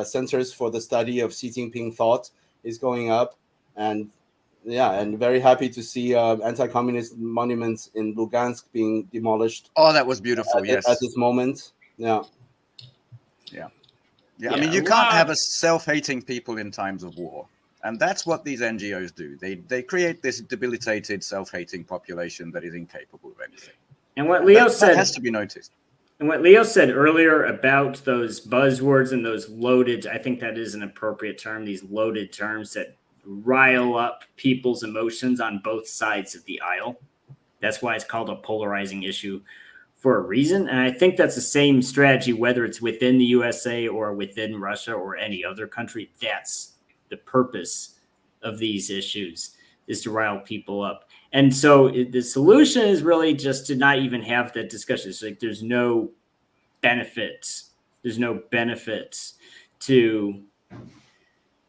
centers for the study of Xi Jinping thought is going up, and very happy to see anti-communist monuments in Lugansk being demolished. Oh, that was beautiful. At this moment, yeah. I mean, you can't have a self-hating people in times of war. And that's what these NGOs do. They create this debilitated, self-hating population that is incapable of anything. And what Leo said that has to be noticed. And what Leo said earlier about those buzzwords and those loaded, I think that is an appropriate term, these loaded terms that rile up people's emotions on both sides of the aisle. That's why it's called a polarizing issue for a reason. And I think that's the same strategy, whether it's within the USA or within Russia or any other country. That's the purpose of these issues, is to rile people up. And so the solution is really just to not even have that discussion. It's like there's no benefits. There's no benefits to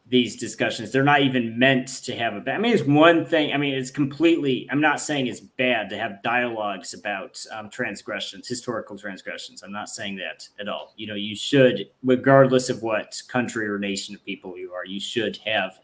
these discussions. They're not even meant to have I mean, it's one thing. I mean, it's completely, I'm not saying it's bad to have dialogues about transgressions, historical transgressions. I'm not saying that at all. You know, you should, regardless of what country or nation of people you are, you should have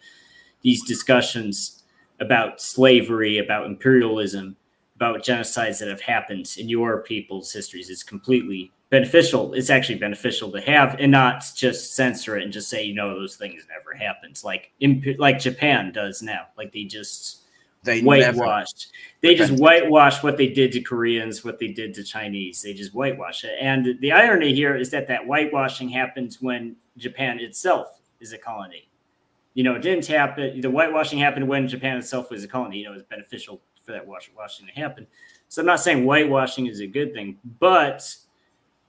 these discussions about slavery, about imperialism, about genocides that have happened in your people's histories. It's completely beneficial. It's actually beneficial to have, and not just censor it and just say, you know, those things never happened. Like Japan does now. Like they whitewashed. They just whitewashed what they did to Koreans, what they did to Chinese. They just whitewash it. And the irony here is that whitewashing happens when Japan itself is a colony. You know, it didn't happen. The whitewashing happened when Japan itself was a colony. You know, it was beneficial for that whitewashing to happen. So I'm not saying whitewashing is a good thing, but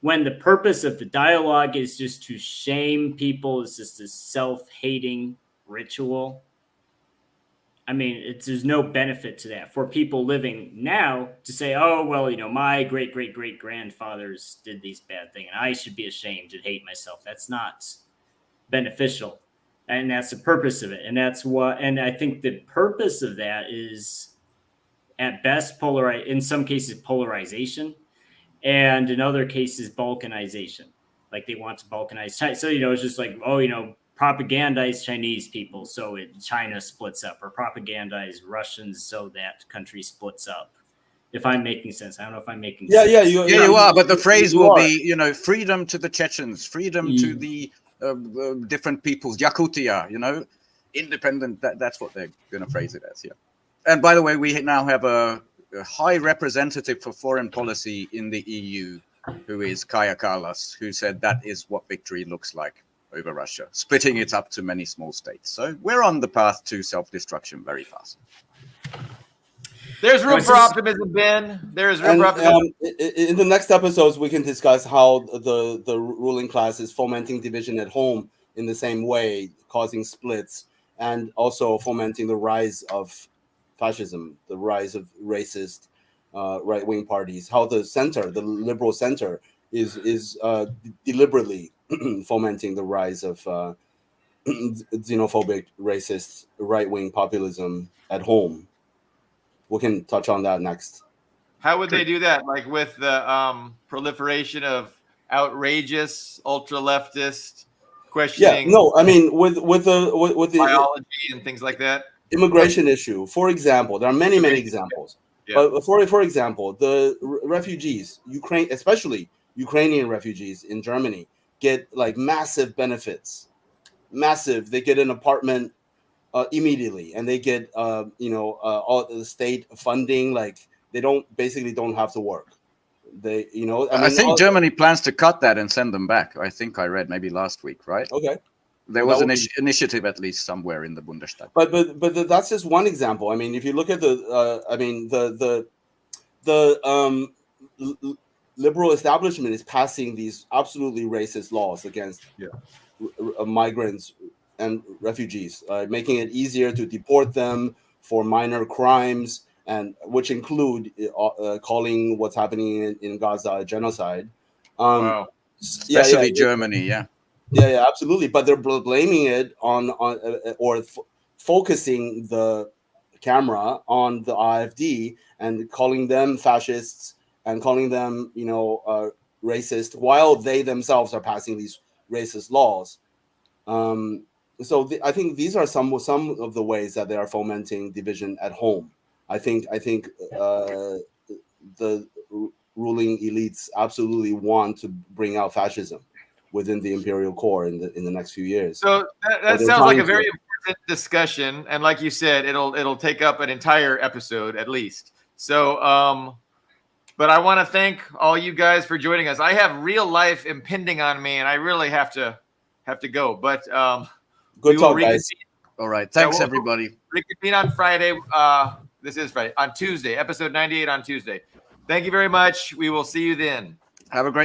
when the purpose of the dialogue is just to shame people, it's just a self-hating ritual. I mean, there's no benefit to that for people living now to say, oh, well, you know, my great-great-great-grandfathers did these bad things, and I should be ashamed and hate myself. That's not beneficial. And that's the purpose of it. And and I think the purpose of that is at best in some cases polarization, and in other cases balkanization. Like they want to balkanize China. So, you know, it's just like, oh, you know, propagandize Chinese people so China splits up, or propagandize Russians so that country splits up. If I'm making sense. I don't know if I'm making sense. Yeah, you are. But the phrase will be, you know, freedom to the Chechens, freedom to the different peoples, Yakutia, you know, independent. That's what they're going to phrase it as, yeah. And by the way, we now have a high representative for foreign policy in the EU, who is Kaja Kallas, who said that is what victory looks like over Russia, splitting it up to many small states. So we're on the path to self-destruction very fast. There's room for optimism, Ben. There's room for optimism. In the next episodes, we can discuss how the ruling class is fomenting division at home in the same way, causing splits, and also fomenting the rise of fascism, the rise of racist right-wing parties, how the center, the liberal center, is deliberately fomenting the rise of xenophobic, racist, right-wing populism at home. We can touch on that next. How would they do that? Like with the proliferation of outrageous, ultra-leftist questioning no, I mean with the biology and things like that. immigration issue, for example, there are many examples. Yeah. But for example, the refugees, especially Ukrainian refugees in Germany, get like massive benefits. Massive. They get an apartment immediately, and they get all the state funding. Like they don't have to work. They I think Germany plans to cut that and send them back. I think I read maybe last week, right? Okay. There was an initiative at least somewhere in the Bundestag. But that's just one example. I mean, if you look at the liberal establishment is passing these absolutely racist laws against migrants and refugees, making it easier to deport them for minor crimes, and which include calling what's happening in Gaza a genocide. Wow. Especially Germany, yeah. Yeah, absolutely. But they're blaming it on focusing the camera on the AfD and calling them fascists and calling them, racist, while they themselves are passing these racist laws. I think these are some of the ways that they are fomenting division at home. I think the ruling elites absolutely want to bring out fascism within the imperial core in the next few years. So that sounds like a very important discussion, and like you said, it'll take up an entire episode at least. So, but I want to thank all you guys for joining us. I have real life impending on me, and I really have to go. But good talk, guys. All right, thanks everybody. Reconvene on Friday. This is Friday. On Tuesday, episode 98 on Tuesday. Thank you very much. We will see you then. Have a great